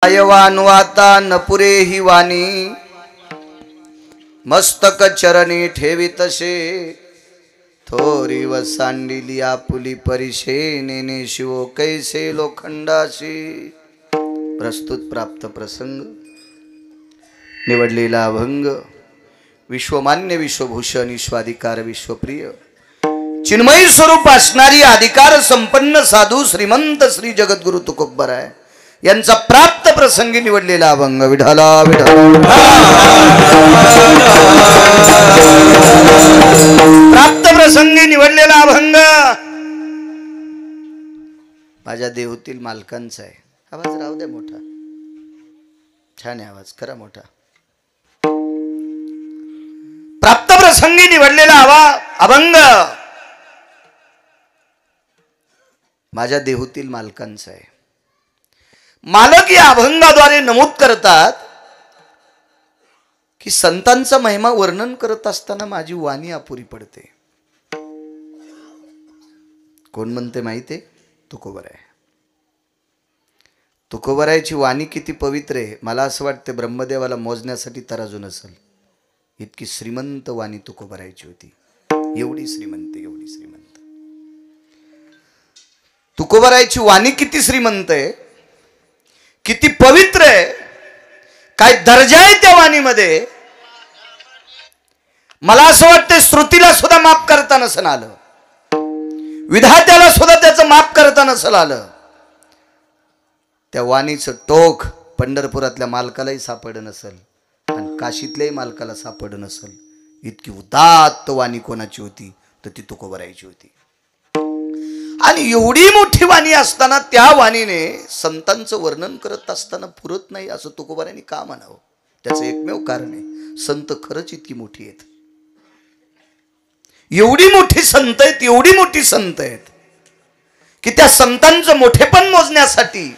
वाता न पुरे ही वाणी मस्तक चरणी ठेवितसे थोरी व सांडिली आपुली परिशे नेने शिवो कैसे लोखंडाशी। प्रस्तुत प्राप्त प्रसंग निवडलेला अभंग विश्वमान्य विश्वभूषण विश्वाधिकार विश्वप्रिय चिन्मय स्वरूप असणारी अधिकार संपन्न साधू श्रीमंत श्री जगद्गुरु तुकोबराय यांचा प्राप्त प्रसंगी निवडलेला अभंग विठाला विठाला। प्राप्त प्रसंगी निवडलेला अभंग माझ्या देहूतील मालकांचा आहे। आवाज राहू द्या मोठा, छान आहे आवाज, खरा मोठा। प्राप्त प्रसंगी निवडलेला अभंग माझ्या देहूतील मालकांचा आहे। मालक या अभंगाद्वारे नमूद करतात की संतांचा महिमा वर्णन करत असताना माझी वाणी अपुरी पडते। कोण म्हणते माहितीये? तुकोबराय। तुकोबरायची वाणी किती पवित्र आहे, मला असं वाटतं ब्रह्मदेवाला मोजण्यासाठी तराजू नसेल, इतकी श्रीमंत वाणी तुकोबरायची होती। एवढी श्रीमंत, एवढी श्रीमंत तुकोबरायची वाणी किती श्रीमंत आहे, किती पवित्र आहे, काय दर्जा आहे त्या वाणीमध्ये। मला असं वाटतं श्रुतीला सुद्धा माफ करता नसेल आलं, विधात्याला सुद्धा त्याचं माफ करता नसेल आलं। त्या वाणीचं टोक पंढरपुरातल्या मालकालाही सापडलं नसेल आणि काशीतल्याही मालकाला सापडलं नसेल। इतकी उदात्त वाणी कोणाची होती तर ती तुकोबरायची होती। आणि एवढी मोठी वाणी असताना त्या वाणीने संतांचं वर्णन करत असताना पुरत नाही असं तुकोबरायांनी का म्हणावं? त्याचं एकमेव कारण आहे, संत खरंच इतकी मोठी आहेत, एवढी मोठी संत आहेत, एवढी मोठी संत आहेत की त्या संतांचं मोठेपण मोजण्यासाठी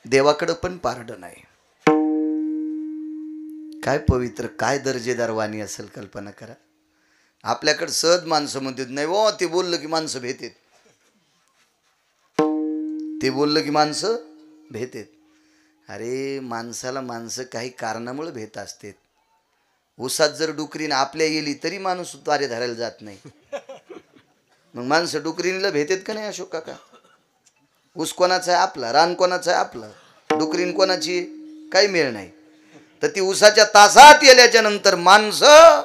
देवाकडं पण पारडं नाही। काय पवित्र, काय दर्जेदार वाणी असेल, कल्पना करा। आपल्याकडे सहज माणसं म्हणतात नाही वो, ते बोललं की माणसं भेटेत, ते बोललं की माणसं भेटेत। अरे माणसाला माणसं काही कारणामुळे भेट असतात। उसात जर डुकरीने आपल्या येली तरी माणूस तारे धरायला जात नाही, मग माणसं डुकरीला भेटेत का नाही अशोक काका? ऊस कोणाचा आहे? आपला. रान कोणाचं आहे? आपलं. डुकरीन कोणाची? काही मेळ नाही। तर ती उसाच्या तासात येल्याच्या नंतर माणसं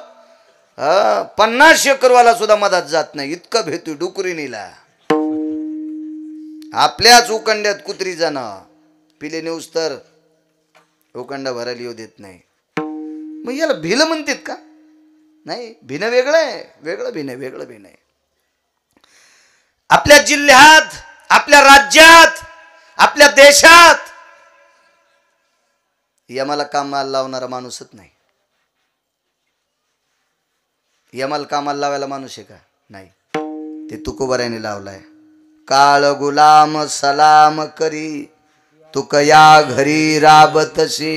50 एकरवाला सुद्धा मधात जात नाही, इतकं भेटू डुकरीनीला। आपल्याच उकंड्यात कुत्री जाणं पिले नेऊस तर उकंडा भरायला येऊ देत नाही। मग याला भिलं म्हणतात का? नाही, भिनं वेगळं आहे, वेगळं भिनं, वेगळं भिनं आहे। आपल्या जिल्ह्यात, आपल्या राज्यात, आपल्या देशात यमाला कामाला लावणारा माणूसच नाही। यमाला कामाला लावायला माणूस आहे का? नाही, ते तुकोबरायाने लावलाय। काळ गुलाम सलाम करी तुक या घरी राबतशी।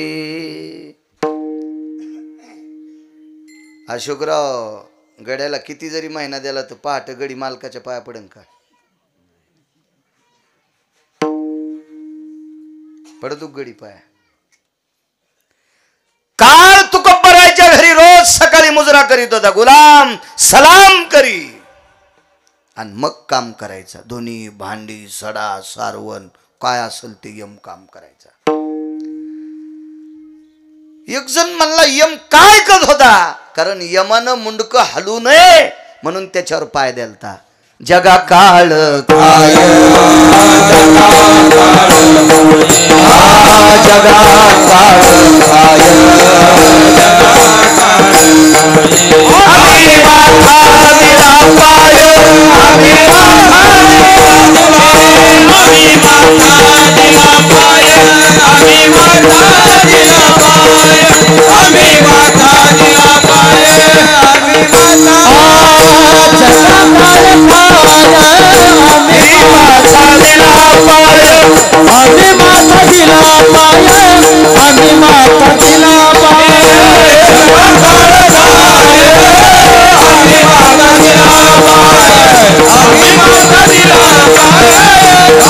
अशोकराव गड्याला किती जरी महिना दिला तर पहाटे गडी मालकाच्या पाया पडेन का? पडतो गडी पाया। काळ तुकोबरायच्या घरी रोज सकाळी मुजरा करीत होता, गुलाम सलाम करी आणि मग काम करायचा। दोन्ही भांडी सडा सारवण काय असेल ते यम काम करायचा। एक जण म्हणला यम काय करत होता? कारण यमानं मुंडक हलू नये म्हणून त्याच्यावर पाय द्यालता। जगा काळ काय जगा काळ काय आम्ही माथा दिला पाय, आम्ही माथा दिला पाय, आम्ही माथा दिला पाय, आम्ही माथा दिला पाय, आम्ही माथा दिला पाय, आम्ही माथा दिला पाय, आम्ही माथा दिला पाय,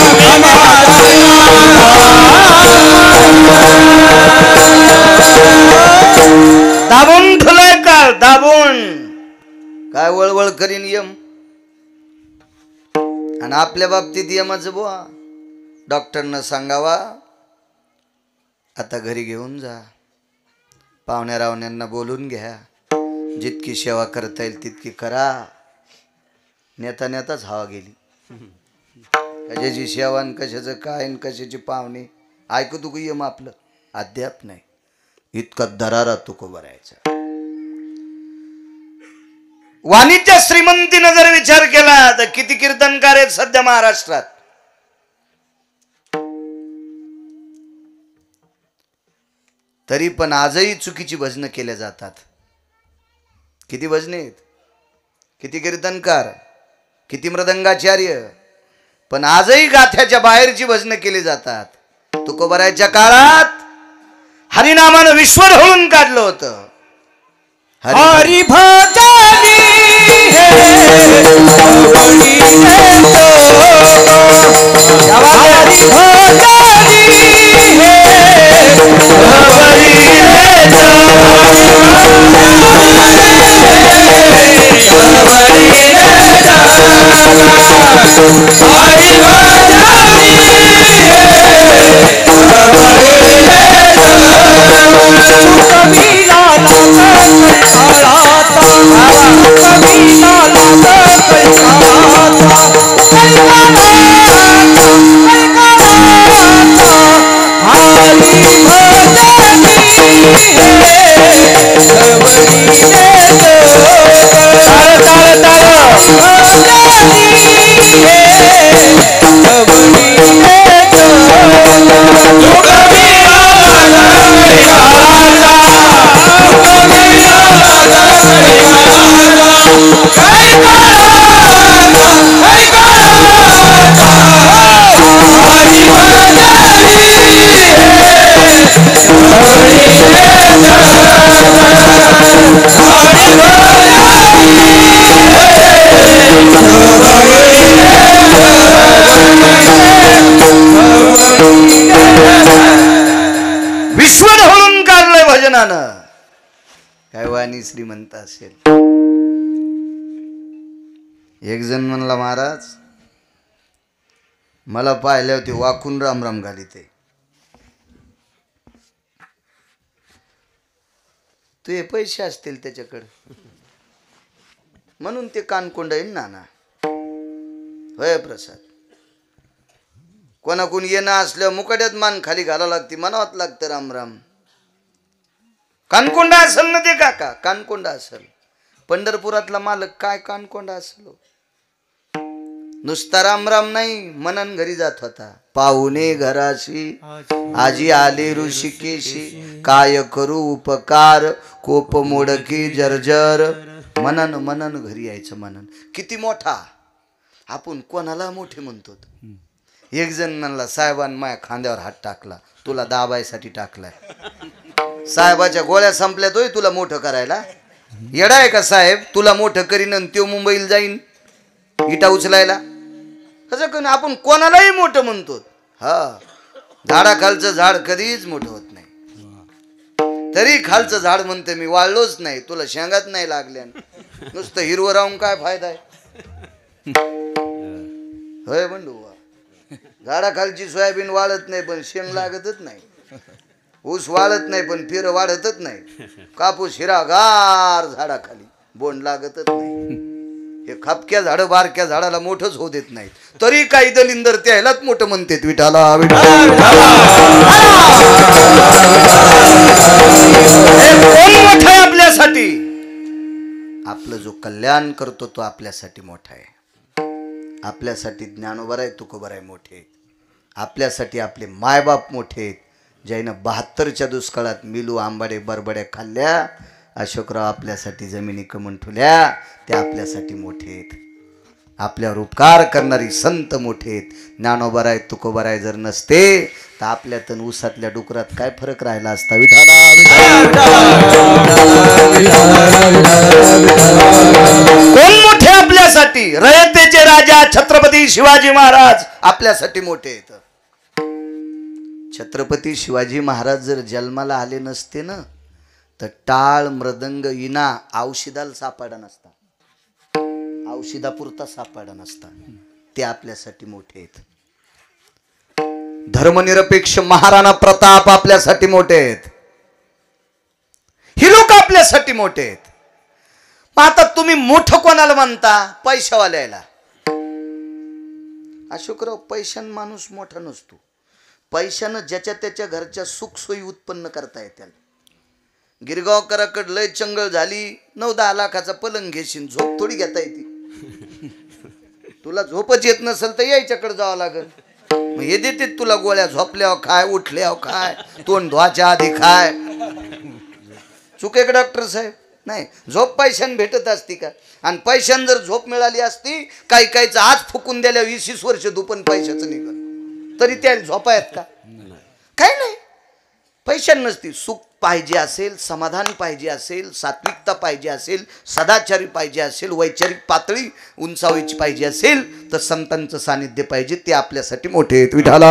आम्ही माथा दिला पाय, आणि आपल्या बाबतीत यमच बुवा डॉक्टरनं सांगावा आता घरी घेऊन जा, पाहुण्या रावण्यांना बोलून घ्या, जितकी सेवा करता येईल तितकी करा. नेता नेताच हवा गेली. कशाची सेवा न कशाचं काय न कशाची पाहुणे ऐकू तू यम आपलं अद्याप नाही. इतका दरारा तुको भरायचा. वाणिज्य श्रीमंतीनं जर विचार केला तर किती कीर्तनकार आहेत सध्या महाराष्ट्रात. तरी पण आजही चुकीची भजनं केल्या जातात. किती भजने आहेत, किती कीर्तनकार, किती मृदंगाचार्य, पण आजही गाथ्याच्या बाहेरची भजनं केली जातात. तुकोबारायच्या काळात हरिनामानं विश्व ढवळून काढलं होतं. हरि भजनी विश्व ढवळून काढलंय भजनानं. काय वाणी श्रीमंत असेल. एक जण म्हणला महाराज मला पाहिले होते वाकून राम राम घाली ते. तुझे पैसे असतील त्याच्याकडे म्हणून ते कानकोंड येईल नाना. होय प्रसाद. कोणाकोण येणं असल्यावर मुकाट्यात मान खाली घालावं लागते, म्हणावं लागतं राम राम. कानकोंडा असेल ना ते काका, कानकोंडा असेल. पंढरपुरातला मालक काय कानकोंडा असेल. नुसता राम राम नाही, मनन घरी जात होता. पाहुणे घराशी आजी आले ऋषिकेशी, काय करू उपकार कोप मोडकी जर्जर. मनन मनन घरी यायचं. मनन किती मोठा. आपण कोणाला मोठे म्हणतो. एक जण म्हणला साहेबांनी माझ्या खांद्यावर हात टाकला, तुला दाबायसाठी टाकलाय. साहेबाच्या गोळ्या संपल्यात होय तुला मोठं करायला. येडा आहे का साहेब, तुला मोठं करीन आणि तो मुंबईला जाईन इटा उचलायला. कसं करून आपण कोणालाही मोठं म्हणतो. हा, झाडाखालचं झाड कधीच मोठं होत नाही. तरी खालचं झाड म्हणते मी वाळलोच नाही, तुला शेंगात नाही लागल्या. नुसतं हिरवं राहून काय फायदा आहे. होय बंडू. झाडाखालची सोयाबीन वाळत नाही पण शेंग लागतच नाही. ऊस वाळत नाही पण फिर वाढतच नाही. कापूस हिरागार झाडाखाली बोंड लागतच नाही. हे खापक्या झाड बारक्या झाडाला मोठंच होऊ देत नाही. तरी काही दलिंदर त्यालाच मोठं म्हणते. विठाला कोण मोठं आहे आपल्यासाठी. आपलं जो कल्याण करतो तो आपल्यासाठी मोठा आहे. आपल्यासाठी ज्ञानोबा आहे तुकोबा आहे मोठे. आपल्यासाठी आपले मायबाप मोठे आहेत. ज्यानं 72च्या दुष्काळात मिलू आंबाडे बरबड्या खाल्ल्या. अशोकराव आपल्यासाठी जमिनी कमून ठेवल्या. ते आपल्यासाठी मोठे आहेत. आपल्यावर उपकार करणारी संत मोठे आहेत. ज्ञानोबा आहे तुकोबा आहे जर नसते तर आपल्यात ऊसातल्या डुकरात काय फरक राहिला असता. कोण मोठे आपल्यासाठी. रयतेचे राजा छत्रपती शिवाजी महाराज आपल्यासाठी मोठे आहेत. छत्रपती शिवाजी महाराज जर जन्माला आले नसते ना तर टाळ मृदंग इना औषधाला सापडा नसता. औषधापुरता सापडा नसता. ते आपल्यासाठी मोठे आहेत. धर्मनिरपेक्ष महाराणा प्रताप आपल्यासाठी मोठे आहेत. ही लोक आपल्यासाठी मोठे आहेत. मग आता तुम्ही मोठं कोणाला म्हणता? पैशावाल्याला. अशोकराव, पैशानं माणूस मोठा नसतो. पैशानं ज्याच्या त्याच्या घरच्या सुखसोयी उत्पन्न करता येतात. गिरगावकराकडे लय चंगळ झाली, 9-10 लाखाचा पलंग घेशील, झोप थोडी घेता येते. तुला झोपच येत नसेल तर यायच्याकडे जावं लागेल. मग हे देते तुला गोळ्या, झोपल्यावर खाय, उठल्यावर खाय, तोंड धुवाच्या आधी खाय. चुके का डॉक्टर साहेब? नाही. झोप पैशाने भेटत असती का? आणि पैशाने जर झोप मिळाली असती, काही काहीचं आज फुकून द्यायला 20 वर्ष दुपन पैशाचं निघल, तरी त्या झोपा आहेत का? काही नाही. पैशाने नसती. सुख पाहिजे असेल, समाधान पाहिजे असेल, सात्विकता पाहिजे असेल, सदाचारी पाहिजे असेल, वैचारिक पातळी उंचावायची पाहिजे असेल, तर संतांचं सानिध्य पाहिजे. ते आपल्यासाठी मोठे आहेत. विठाला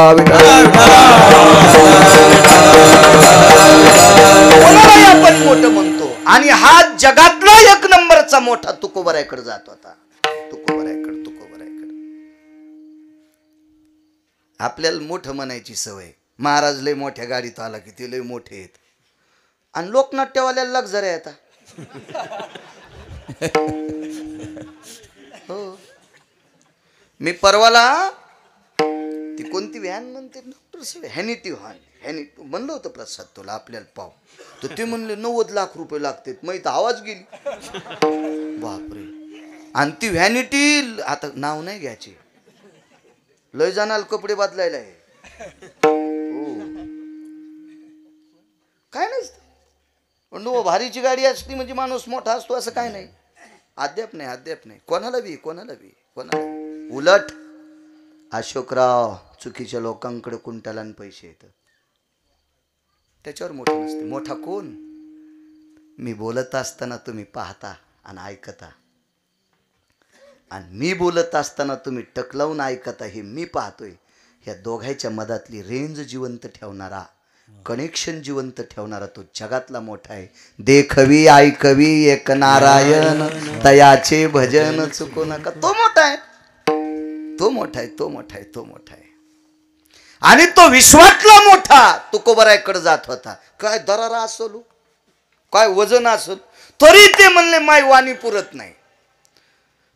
आपण मोठं म्हणतो. आणि हा जगातला 1 नंबरचा मोठा तुकोबरायकडे जात होता. तुकोबरायकडे. आपल्याला मोठं म्हणायची सवय. महाराज लय मोठ्या गाडीत आला की ते लय मोठे आहेत. आणि लोकनाट्यवाल्याला लक्झरी येतात. हो. मी परवाला ती कोणती व्हॅन म्हणते डॉक्टर साहेब, हॅनिटी म्हणलं होतं प्रसाद तुला आपल्याला पाव, तर ते म्हणले 90 लाख रुपये लागतात. मग इथं आवाज गेली. बापरे. आणि ती व्हॅनिटी, आता नाव नाही घ्यायची, लय जाणार कपडे बदलायला आहे. काय नसतं. पण भारीची गाडी असती म्हणजे माणूस मोठा असतो असं काय नाही. अद्याप नाही. कोणाला बी. उलट अशोकराव, चुकीच्या लोकांकडे कुंटलान पैसे येतात, त्याच्यावर मोठं नसते. मोठा कोण? मी बोलत असताना तुम्ही पाहता आणि ऐकता, आणि मी बोलत असताना तुम्ही टकलावून ऐकता, हे मी पाहतोय. ह्या दोघांच्या मधातली रेंज जिवंत ठेवणारा, कनेक्शन जिवंत ठेवणारा तो जगातला मोठा आहे. देखवी ऐकवी एक नारायण, तयाचे भजन चुकू नका. तो मोठा आहे. आणि तो विश्वातला मोठा तुकोबरायकडे जात होता. काय दरारा असेल, काय वजन असेल, तरी ते म्हणले माय वाणी पुरत नाही.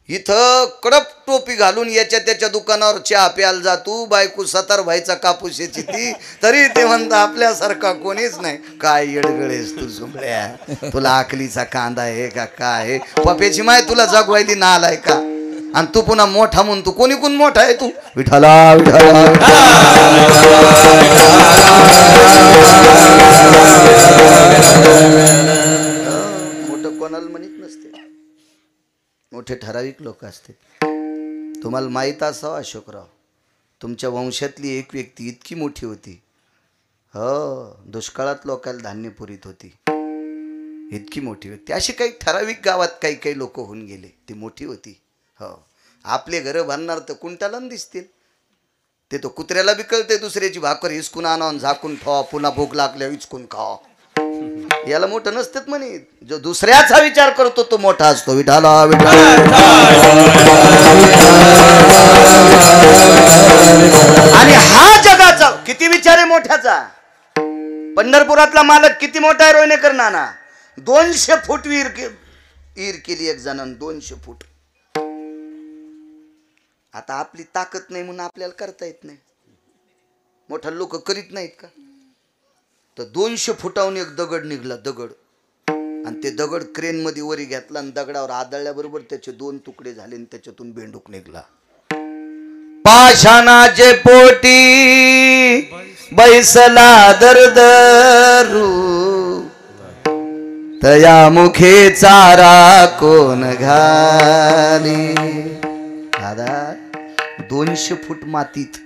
इथं कडप टोपी घालून याच्या त्याच्या दुकानावर चहा प्यायला जातो, बायको 7 भाईचा कापूस याची ती, तरी ते म्हणता आपल्यासारखा कोणीच नाही. काय येडगळेस तू झुंबड्या, तुला आकलीचा कांदा आहे का काय? पप्याची माय तुला जगवायली ना आलाय का? आणि तू पुन्हा मोठा म्हणतो. कोणी कोण मोठा आहे तू? विठाला. मोठं कोणाला म्हणत नसते. मोठे ठराविक लोक असते. तुम्हाला माहीत असावं अशोकराव, तुमच्या वंशातली एक व्यक्ती इतकी मोठी होती, हो, दुष्काळात लोकांना धान्य पुरीत होती. इतकी मोठी व्यक्ती. अशी काही ठराविक गावात काही लोक होऊन गेले, ती मोठी होती. हो. आपले घरं बांधणार तर कुंटालान दिसतील. ते तो कुत्र्याला बी कळते दुसऱ्याची भाकर हिसकून आणावून झाकून ठेवा, पुन्हा भूक लागल्या हिचकून खावा. याला मोठं नसतेच म्हणे. जो दुसऱ्याचा विचार करतो तो मोठा असतो. विठाला. आणि हा जगाचा किती विचार आहे मोठ्याचा. पंढरपुरातला मालक किती मोठा आहे रोहिणेकर नाना. 200 फूट ईर केली एक जणांनी. 200 फूट. आता आपली ताकद नाही म्हणून आपल्याला करता येत नाही. मोठा लोक करीत नाहीत का? तर 200 फुटाहून एक दगड निघला. दगड. आणि ते दगड क्रेन मध्ये वरी घेतला आणि दगडावर आदळल्याबरोबर त्याचे 2 तुकडे झाले आणि त्याच्यातून बेंडूक निघला. पाषाणाचे पोटी बैसला दरदरू, तया मुखे चारा कोण घाली. दादा 200 फूट मातीत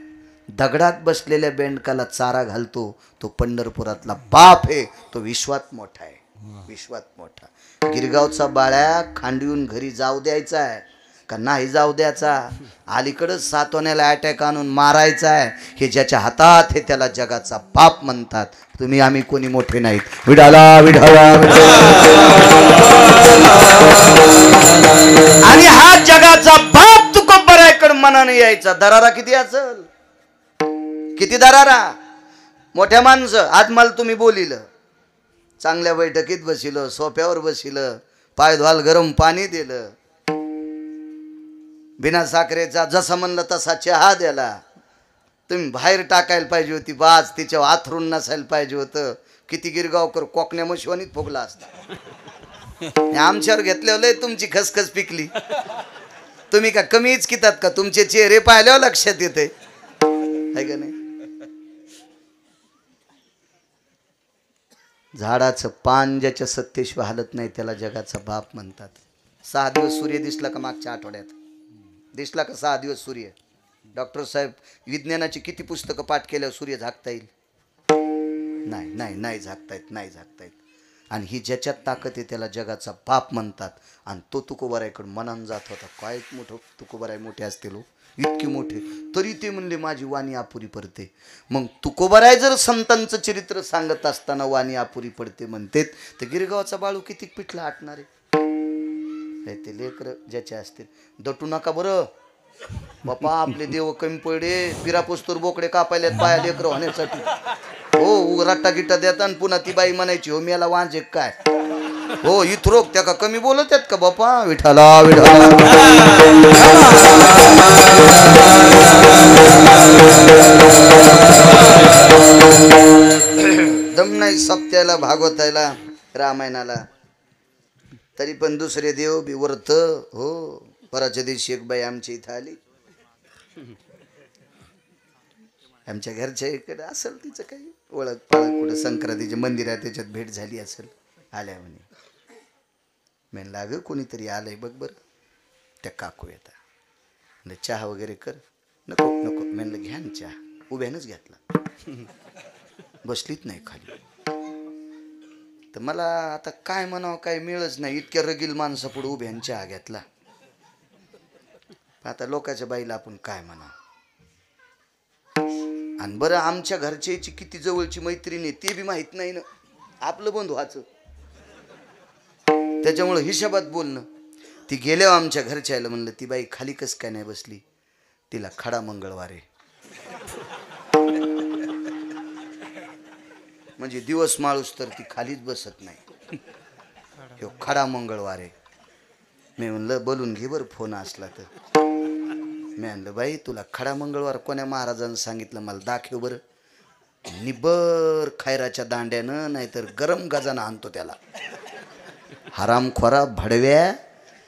दगडात बसलेल्या बेंडकाला चारा घालतो तो पंढरपुरातला बाप आहे. तो विश्वात मोठा आहे. विश्वात मोठा. गिरगावचा बाळ्या खांडून घरी जाऊ द्यायचा आहे का नाही जाऊ द्यायचा? अलीकडंच सातवण्याला अटॅक आणून मारायचा आहे. हे ज्याच्या हातात हे त्याला जगाचा बाप म्हणतात. तुम्ही आम्ही कोणी मोठे नाहीत. विडाला विढाला. आणि हा जगाचा बाप तुकोबरायकडे मनाने यायचा. दरारा किती असल, किती दरारा. मोठ्या माणसं आज मला तुम्ही बोलिलं, चांगल्या बैठकीत बसिलं, सोफ्यावर बसिलं, पाय धुवाल गरम पाणी दिलं, बिना साखरेचा जसा म्हणलं तसा चहा द्याला. तुम्ही बाहेर टाकायला पाहिजे होती बाज, तिच्यावर आथरून नसायला पाहिजे होतं. किती गिरगावकर कोकण्या मशिवानीत फुगला असता. आमच्यावर घेतल्यावर लय तुमची खसखस पिकली. तुम्ही का कमीच कितात का? तुमचे चेहरे पाहिल्यावर लक्षात येते आहे का नाही. झाडाचं पान ज्याच्या सत्तेशिवाय हालत नाही त्याला जगाचा बाप म्हणतात. 6 दिवस सूर्य दिसला का? मागच्या आठवड्यात दिसला का 6 दिवस सूर्य? डॉक्टर साहेब विज्ञानाची किती पुस्तकं पाठ केल्यावर सूर्य झाकता येईल? नाही नाही नाही झाकता येत, नाही झाकता येत. आणि ही ज्याच्यात ताकद आहे त्याला जगाचा बाप म्हणतात. आणि तो तुकोबारायकडे मनान जात होता. काय मोठं तुकोबाराय मोठे असते लोक, इतके मोठे, तरी ते म्हणले माझी वाणी अपुरी पडते. मग तुकोबाराय जर संतांचं चरित्र सांगत असताना वाणी अपुरी पडते म्हणते, तर गिरगावचा बाळू किती पिठला आटणार आहे. ते लेकर ज्याचे असतील दटू नका बरं बापा. आपले देव कमी पडे, पिरापुस्तूर बोकडे कापायल्यात पाया लेकर होण्यासाठी. हो रट्टा गिट्टा देतात आणि पुन्हा ती बाई म्हणायची हो मेला वांजे काय. हो इथरोक त्या का कमी बोलत आहेत का बापा. विठाला विठाला दम नाही सप्त्याला, भागवतायला, रामायणाला. तरी पण दुसरे देव बी वर्थ. हो पराच्या दिवशी एक बाई आमच्या इथं आली. आमच्या घरच्या इकडे असेल तिचं काही ओळख पाळख, कुठं संक्रांतीचे मंदिर आहे त्याच्यात भेट झाली असेल. आल्या म्हणे. मी लाग कोणीतरी आलंय बघ बरं. त्या काकू येतात. म्हणजे चहा वगैरे कर. नको नको म्हणलं घ्या ना चहा. उभ्यानंच घेतला, बसलीच नाही खाली. तर मला आता काय म्हणावं काय मिळच नाही. इतक्या रगील माणसं पुढे उभ्यान चहा घेतला. आता लोकांच्या बाईला आपण काय म्हणा. आणि बरं आमच्या घरच्याची किती जवळची मैत्रिणी ते बी माहित नाही ना. आपलं बंधू व्हायचं त्याच्यामुळं हिशोबात बोलणं. ती गेल्यावर आमच्या घरच्याला म्हणलं ती बाई खाली कस काय नाही बसली. तिला खडा मंगळवार आहे. म्हणजे दिवस माळूस तर ती खालीच बसत नाही. ह्यो खडा मंगळवार आहे. मी म्हणलं बोलून घे बरं फोन असला तर. मी म्हणलं बाई तुला खडा मंगळवार कोण्या महाराजांनी सांगितलं मला दाखव बरं. निबर खैराच्या दांड्यानं नाहीतर गरम गजानं आणतो त्याला. हरामखोरा भडव्या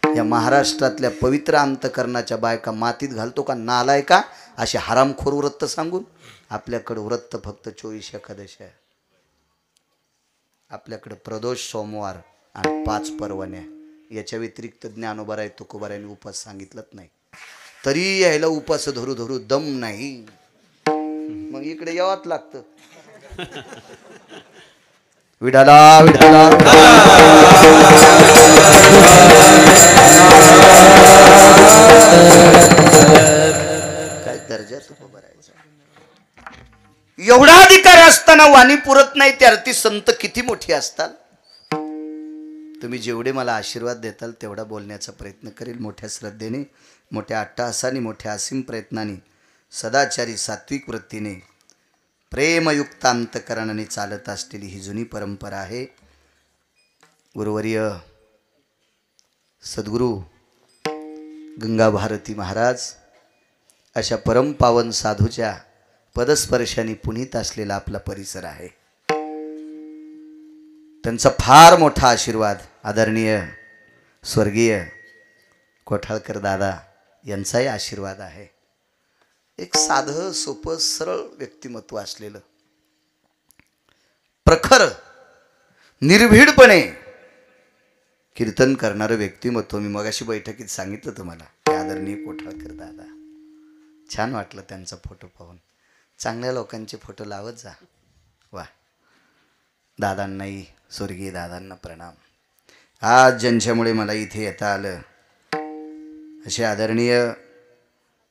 या महाराष्ट्रातल्या पवित्र अंतकरणाच्या बायका मातीत घालतो का नालाय का? असे हरामखोर व्रत सांगून. आपल्याकडं व्रत फक्त 24 एकादशी आहे. आपल्याकडं प्रदोष सोमवार आणि 5 परवण्या. याच्या व्यतिरिक्त ज्ञानोबाराय तुकोबारायने उपास सांगितलंच नाही. तरी यायला उपास धरू धरू दम नाही. मग इकडे यावंच लागतं. विठाला विठाला काय दर्जा तुकोबारायचा. एवढा अधिकार असताना वाणी पुरत नाही. त्यार्थी संत किती मोठी असतात. तुम्ही जेवढे मला आशीर्वाद देताल तेवढा बोलण्याचा प्रयत्न करेल. मोठ्या श्रद्धेने, मोठ्या अट्टहासाने, मोठ्या असीम प्रयत्नाने, सदाचारी सात्विक वृत्तीने, प्रेमयुक्त अंतकरणाने चालत असलेली ही जुनी परंपरा आहे. गुरुवर्य सद्गुरू गंगा भारती महाराज अशा परमपावन साधूच्या पदस्पर्शाने पुनीत असलेला आपला परिसर आहे. त्यांचा फार मोठा आशीर्वाद आदरणीय स्वर्गीय कोठाळकर दादा यांचाही आशीर्वाद आहे. एक साधं सोपं सरळ व्यक्तिमत्व असलेलं, प्रखर निर्भीडपणे कीर्तन करणारं व्यक्तिमत्व. मी मगाशी बैठकीत सांगितलं तुम्हाला ते आदरणीय कोठाळकर दादा. छान वाटलं त्यांचा फोटो पाहून. चांगल्या लोकांचे फोटो लावत जा. वा दादांनाही, स्वर्गीय दादांना प्रणाम. आज ज्यांच्यामुळे मला इथे येता आलं असे आदरणीय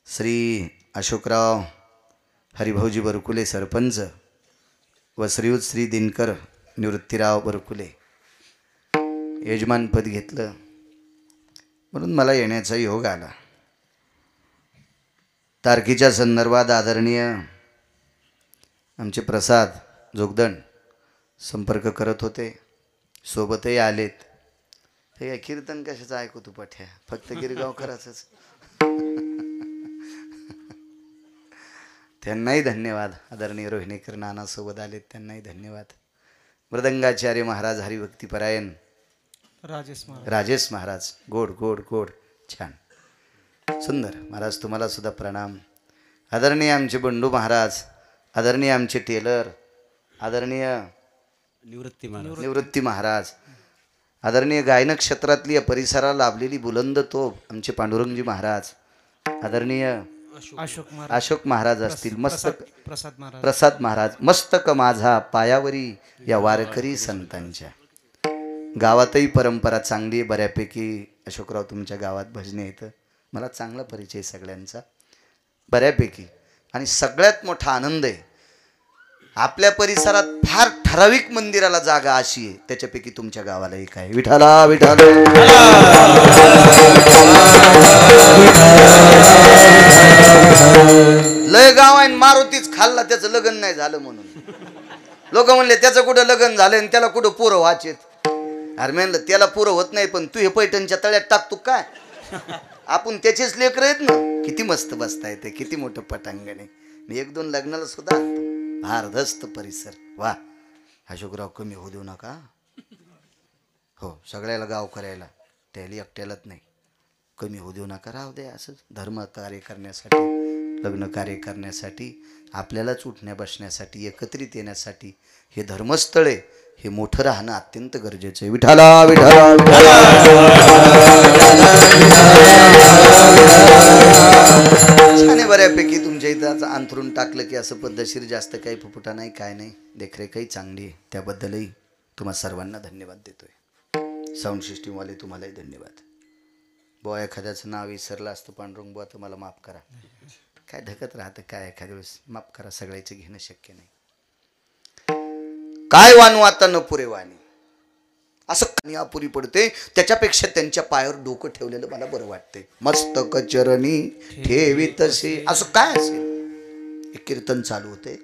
श्री अशोकराव हरिभाऊजी बरकुले सरपंच व श्रीयुत श्री दिनकर निवृत्तीराव बरकुले यजमानपद घेतलं म्हणून मला येण्याचा योग आला. तारखेच्या संदर्भात आदरणीय आमचे प्रसाद जोगदंड संपर्क करत होते, सोबतही आलेत. हे काय कीर्तन कशाचं ऐकू तू पठ्या, फक्त गिरगावकराचंच. त्यांनाही धन्यवाद. आदरणीय रोहिणीकर नाना सोबत आलेत, त्यांनाही धन्यवाद. मृदंगाचार्य महाराज हरिभक्तीपरायण राजेश महाराज, गोड गोड गोड, छान सुंदर. महाराज तुम्हाला सुद्धा प्रणाम. आदरणीय आमचे बंडू महाराज, आदरणीय आमचे टेलर, आदरणीय निवृत्ती महाराज, आदरणीय गायन क्षेत्रातली या परिसराला लाभलेली बुलंद तोफ आमचे पांडुरंगजी महाराज, आदरणीय अशोक महाराज असतील, मस्तक प्रसाद महाराज, मस्तक माझा पायावरी या वारकरी संतांच्या. गावातही परंपरा चांगली आहे बऱ्यापैकी. अशोकराव तुमच्या गावात भजने येतं, मला चांगला परिचय सगळ्यांचा बऱ्यापैकी. आणि सगळ्यात मोठा आनंद आहे, आपल्या परिसरात फार ठराविक मंदिराला जागा अशी आहे, त्याच्यापैकी तुमच्या गावाला एक आहे. विठाला विठाला लय गाव आहे, मारुतीच खाल्ला त्याचं लग्न नाही झालं म्हणून लोक म्हणले त्याचं कुठं लग्न झालं आणि त्याला कुठं पोरं व्हायचेत. अरे म्हणलं त्याला पोरं होत नाही, पण तू हे पैठणच्या तळ्यात टाकतो काय, आपण त्याचेच लेकर आहेत ना. किती मस्त बसता येते, किती मोठं पटांगण आहे. मी एक दोन लग्नाला सुद्धा आणतो. भारदस्त परिसर, वा. अशोकराव कमी होऊ देऊ नका हो, सगळ्याला गाव करायला, त्याला एकट्यालाच नाही. कमी होऊ देऊ नका, राहू दे असं. धर्म कार्य करण्यासाठी, लग्न कार्य करण्यासाठी, आपल्यालाच उठण्या बसण्यासाठी, एकत्रित येण्यासाठी हे धर्मस्थळ आहे, हे मोठं राहणं अत्यंत गरजेचं आहे. विठाला विठाला छान आहे बऱ्यापैकी. तुमच्या इथं अंथरून टाकलं की असं पद्धतशीर, जास्त काही फुफुटा नाही, काय नाही, देखरेखही चांगली आहे. त्याबद्दलही तुम्हा सर्वांना धन्यवाद देतोय. साऊंड सिस्टीमवाले तुम्हालाही धन्यवाद. बुवा एखाद्याचं नाव विसरलं असतं, पांडुरंग बुवा तुम्हाला माफ करा. काय धकत राहतं काय, एखाद्या वेळेस माफ करा, सगळ्याचं घेणं शक्य नाही. काय वानू आता न पुरे वाणी, असं कणी अपुरी पडते. त्याच्यापेक्षा त्यांच्या पायावर डोकं ठेवलेलं मला बरं वाटते. मस्तक चरणी ठेवी तसे, असं काय असेल. एक कीर्तन चालू होते,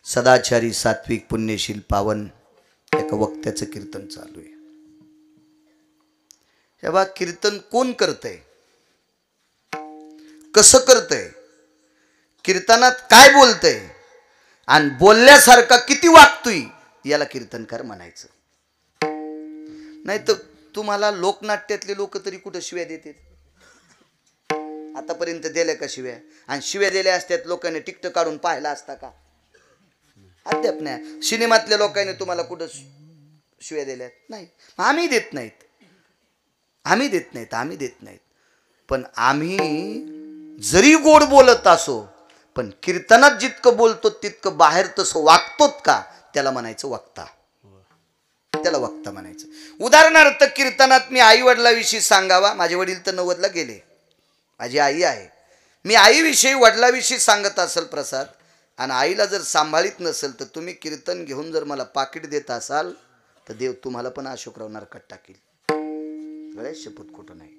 सदाचारी सात्विक पुण्यशील पावन, एका वक्त्याचं कीर्तन चालू आहे. हे बा, कीर्तन कोण करतंय, कसं करतंय, कीर्तनात काय बोलतंय आणि बोलल्यासारखा किती वागतोय, याला कीर्तनकार म्हणायचं. नाही तर तुम्हाला लोकनाट्यातले लोक तरी कुठं शिव्या देतात, आतापर्यंत दिल्या का शिव्या? आणि शिव्या दिल्या असत्यात लोकांनी टिकट काढून पाहिला असता का? अद्याप नाही. सिनेमातल्या लोकांनी तुम्हाला कुठं शिव्या दिल्यात? नाही. आम्ही देत नाहीत, आम्ही देत नाहीत, आम्ही देत नाहीत. पण आम्ही जरी गोड बोलत असो, पण कीर्तनात जितकं बोलतो तितकं बाहेर तसं वागतोत का, त्याला म्हणायचं वक्ता. त्याला वक्ता म्हणायचं. उदाहरणार्थ कीर्तनात मी आई वडिलाविषयी सांगावा. माझे वडील तर 90ला गेले, माझी आई आहे. मी आईविषयी वडिलाविषयी सांगत असेल प्रसाद, आणि आईला जर सांभाळीत नसेल, तर तुम्ही कीर्तन घेऊन जर मला पाकिट देत असाल, तर देव तुम्हाला पण अशोकराव नरकात टाकील. गळ्यात शपथ खोटं नाही.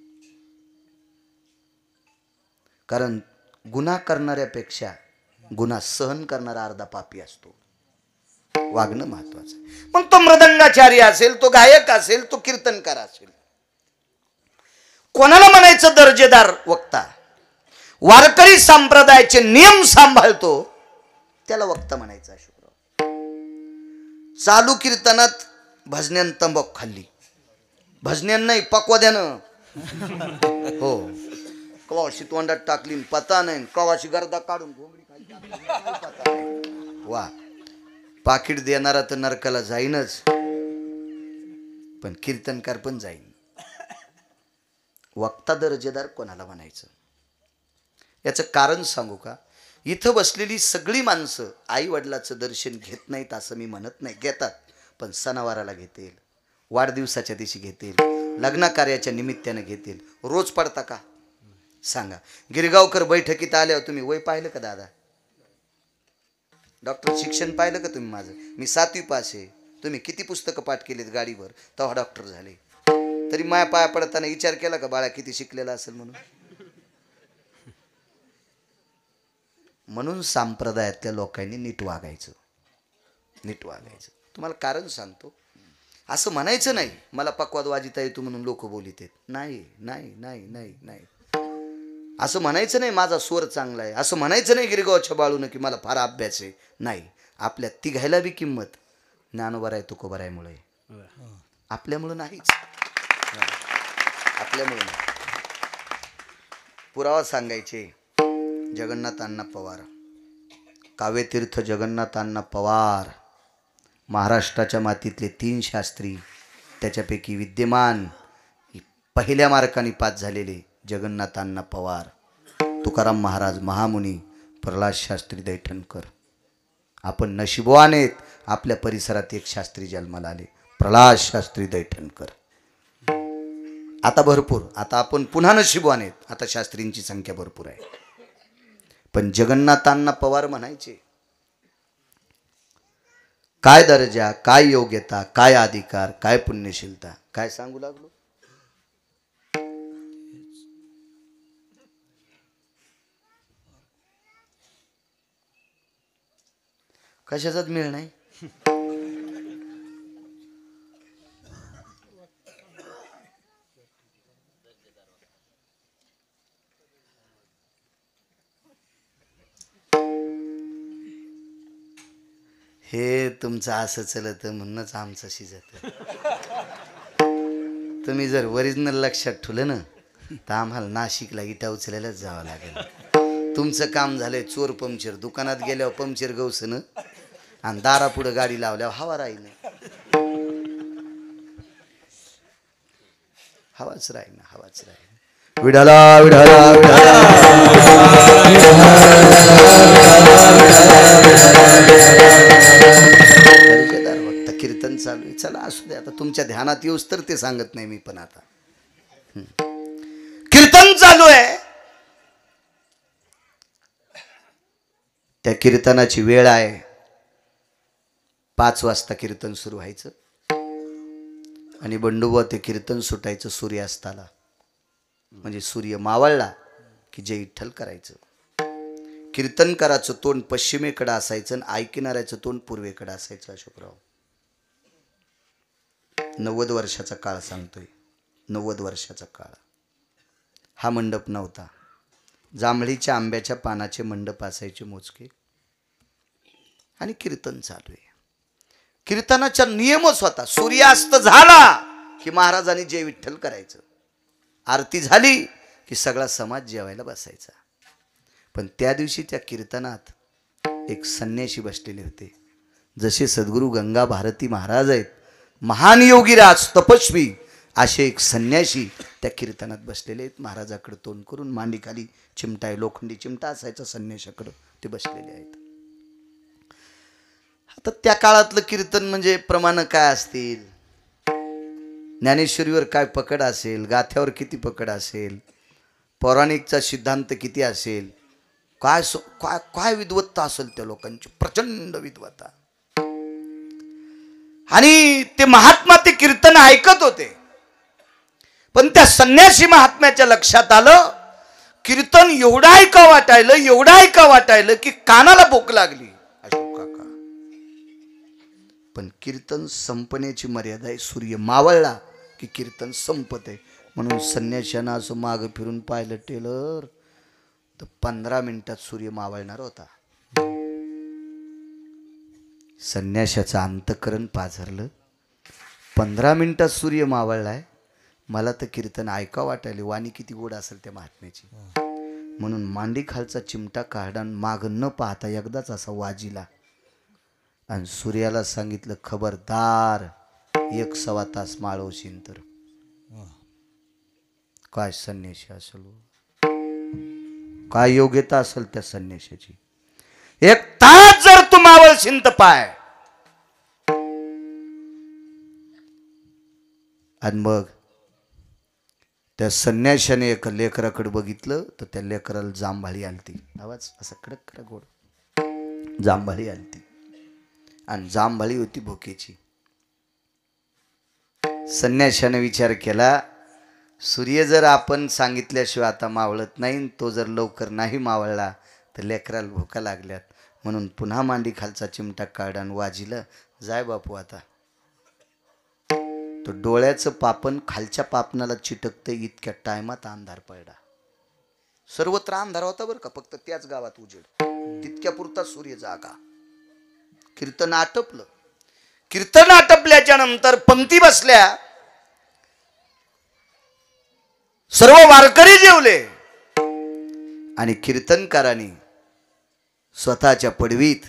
कारण गुन्हा करणाऱ्यापेक्षा गुन्हा सहन करणारा अर्धा पापी असतो. वागणं महत्वाचं. मग तो मृदंगाचारी असेल, तो गायक असेल, तो कीर्तनकार असेल, कोणाला म्हणायचं दर्जेदार वक्ता? वारकरी संप्रदायाचे नियम सांभाळतो त्याला वक्ता म्हणायचं. अशोकराव चालू कीर्तनात भजन्यान तंबाखू खाल्ली, भजन्यान नाही पक्वाद्यानं, हो, कवाशी तोंडात टाकली पता नाही, कवाशी गर्दा काढून घोंगडी खाली. वा, पाकिट देणारा तर नरकाला जाईनच, पण कीर्तनकार पण जाईन. वक्ता दर्जेदार कोणाला म्हणायचं? याचं कारण सांगू का? इथं बसलेली सगळी माणसं आई वडिलाचं दर्शन घेत नाहीत असं मी म्हणत नाही, घेतात. पण सणावाराला घेतील, वाढदिवसाच्या दिवशी घेतील, लग्न कार्याच्या निमित्तानं घेतील. रोज पडता का सांगा? गिरगावकर बैठकीत आल्यावर तुम्ही वय पाहिलं का दादा? डॉक्टर शिक्षण पाहिलं का तुम्ही माझं? मी 7वी पास आहे. तुम्ही किती पुस्तकं पाठ केलीत गाडीवर, तेव्हा डॉक्टर झाले. तरी माया पाया पडताना विचार केला का बाळा किती शिकलेला असेल म्हणून? म्हणून संप्रदायातल्या लोकांनी नीट वागायचं, नीट वागायचं. तुम्हाला कारण सांगतो, असं म्हणायचं नाही मला पक्वाद वाजिता येतो म्हणून लोक बोलित आहेत. नाही नाही नाही नाही नाही, असं म्हणायचं नाही माझा स्वर चांगला आहे, असं म्हणायचं नाही गिरगावच्या बाळून की मला फार अभ्यास आहे. नाही, आपल्या तिघायला बी किंमत ज्ञानोबा आहे तुकोबारायमुळे, आपल्यामुळं नाहीच, आपल्यामुळे नाही. पुरावा सांगायचे, जगन्नाथ अण्णा पवार, काव्यतीर्थ जगन्नाथ अण्णा पवार, महाराष्ट्राच्या मातीतले 3 शास्त्री, त्याच्यापैकी विद्यमान पहिल्या मार्काने पास झालेले जगन्नाथ अण्णा पवार, तुकाराम महाराज महामुनी, प्रल्हाद शास्त्री दैठणकर. आपण नशिबवान आहेत, आपल्या परिसरात एक शास्त्री जन्माला आले, प्रल्हाद शास्त्री दैठणकर. आता भरपूर, आता आपण पुन्हा नशिबवान आहेत, आता शास्त्रींची संख्या भरपूर आहे. पण जगन्नाथ अण्णा पवार म्हणायचे, काय दर्जा, काय योग्यता, काय अधिकार, काय पुण्यशीलता, काय सांगू लागलो. कशाचाच मेळ नाही. हे तुमचं असं चलत म्हणूनच आमचं शिजत. तुम्ही जर ओरिजिनल लक्षात ठेवलं ना तर आम्हाला नाशिकला इटा उचलायलाच जावं लागेल. तुमचं काम झालंय चोर पंक्चर, दुकानात गेल्यावर पंक्चर गवसनं आणि दारापुढं गाडी लावल्यावर हवा राहील, हवाच राहील, हवाच राहील. विढाला विढाला भक्त कीर्तन चालू आहे. चला असू दे, आता तुमच्या ध्यानात येऊस तर ते सांगत नाही मी. पण आता कीर्तन चालू आहे, त्या कीर्तनाची वेळ आहे 5 वाजता कीर्तन सुरू व्हायचं आणि बंडोबा ते कीर्तन सुटायचं सूर्यास्ताला. म्हणजे सूर्य मावळला की जय विठ्ठल करायचं. कीर्तनकाराचं तोंड पश्चिमेकडे असायचं आणि ऐकणाऱ्याचं तोंड पूर्वेकडे असायचं. अशोकराव 90 वर्षाचा काळ सांगतोय, 90 वर्षाचा काळ. हा मंडप नव्हता, जांभळीच्या आंब्याच्या पानाचे मंडप असायचे मोजके आणि कीर्तन चालू आहे. कीर्तनाचा नियमच होता, सूर्यास्त झाला की महाराजांनी जय विठ्ठल करायचं, आरती झाली की सगळा समाज जेवायला बसायचा. पण त्या दिवशी त्या कीर्तनात एक संन्याशी बसलेले होते. जसे सद्गुरू गंगा भारती महाराज आहेत, महान योगीराज तपस्वी, असे एक संन्याशी त्या कीर्तनात बसलेले आहेत. महाराजाकडे तोंड करून, मांडीखाली चिमटा आहे, लोखंडी चिमटा असायचा संन्याशाकडं, ते बसलेले आहेत. आता त्या काळातलं कीर्तन म्हणजे प्रमाण काय असतील, ज्ञानेश्वरीवर काय पकड असेल, गाथ्यावर किती पकड असेल, पौराणिकचा सिद्धांत किती असेल, काय काय काय विद्वत्ता असेल त्या लोकांची, प्रचंड विद्वत्ता. आणि ते महात्मा ते कीर्तन ऐकत होते. पण त्या संन्यासी महात्म्याच्या लक्षात आलं, कीर्तन एवढं ऐका वाटायलं, एवढं ऐका वाटायलं की कानाला भूक लागली. अशोक काका, पण कीर्तन संपण्याची मर्यादा आहे. सूर्य मावळला की कीर्तन संपत आहे. म्हणून संन्याशानं असं मागं फिरून पाहिलं टेलर तर 15 मिनिटात सूर्य मावळणार होता. संन्याशाचं अंतःकरण पाझरलं, 15 मिनिटात सूर्य मावळलाय, मला तर कीर्तन ऐका वाटायले, वाणी किती गोड असेल त्या महात्म्याची. म्हणून मांडी खालचा चिमटा काढा, माग न पाहता एकदाच असा वाजिला आणि सूर्याला सांगितलं, खबरदार 1-1.25 तास माळवशीन तर. काय संन्याशी असेल, काय योग्यता असेल त्या संन्याशाची. 1 तास जर तू मावळशीन तर पाय. आणि मग त्या संन्याशाने एका लेकराकडे बघितलं तर त्या लेकराला जांभाळी आलती. आवाज असा कडक कडक गोड, जांभाळी आलती आणि जांभाळी होती भोकेची. संन्याशाने विचार केला, सूर्य जर आपण सांगितल्याशिवाय आता मावळत नाही, तो जर लवकर नाही मावळला तर लेकराला भुका लागल्यात, म्हणून पुन्हा मांडी खालचा चिमटा काढा आणि वाजिलं, जाय बापू आता. तो डोळ्याचं पापण खालच्या पापणाला चिटकतं इतक्या टायमात अंधार पडला. सर्वत्र अंधार होता बरं का, फक्त त्याच गावात उजेड. तितक्या पुरता सूर्य जागा. कीर्तन आटपलं. कीर्तन आटपल्याच्या नंतर पंक्ती बसल्या. सर्व वारकरी जेवले आणि कीर्तनकारांनी स्वतःच्या पडवीत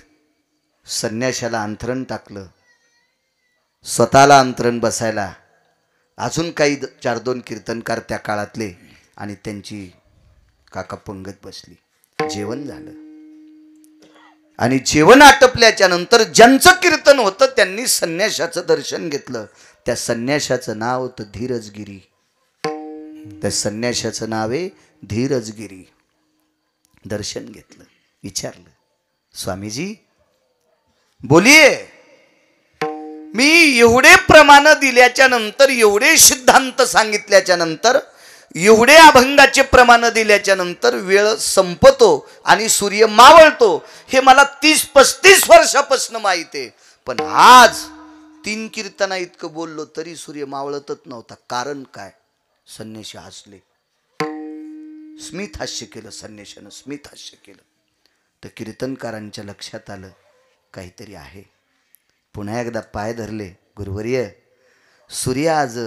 संन्याशाला अंथरण टाकलं. स्वतःला अंतरण बसायला अजून काही 4-2 कीर्तनकार त्या काळातले आणि त्यांची काका पंगत बसली. जेवण झालं आणि जेवण आटपल्याच्या नंतर ज्यांचं कीर्तन होतं त्यांनी संन्याशाचं दर्शन घेतलं. त्या संन्याशाचं नाव होतं धीरजगिरी. त्या संन्याशाचं नाव आहे धीरजगिरी. दर्शन घेतलं. विचारलं, स्वामीजी बोलिये, मी एवढे प्रमाण दिल्याच्या नंतर, एवढे सिद्धांत सांगितल्याच्या नंतर, एवढे अभंगाचे प्रमाण दिल्याच्या नंतर वेळ संपतो आणि सूर्य मावळतो हे मला 30-35 वर्षापासून माहित आहे, पण आज 3 कीर्तना इतकं बोललो तरी सूर्य मावळतच नव्हता. कारण काय? संन्याशी हसले. स्मित हास्य केलं संन्याशानं, स्मित हास्य केलं. तर कीर्तनकारांच्या लक्षात आलं काहीतरी आहे. पुन्हा एकदा पाय धरले. गुरुवर्य, सूर्य आज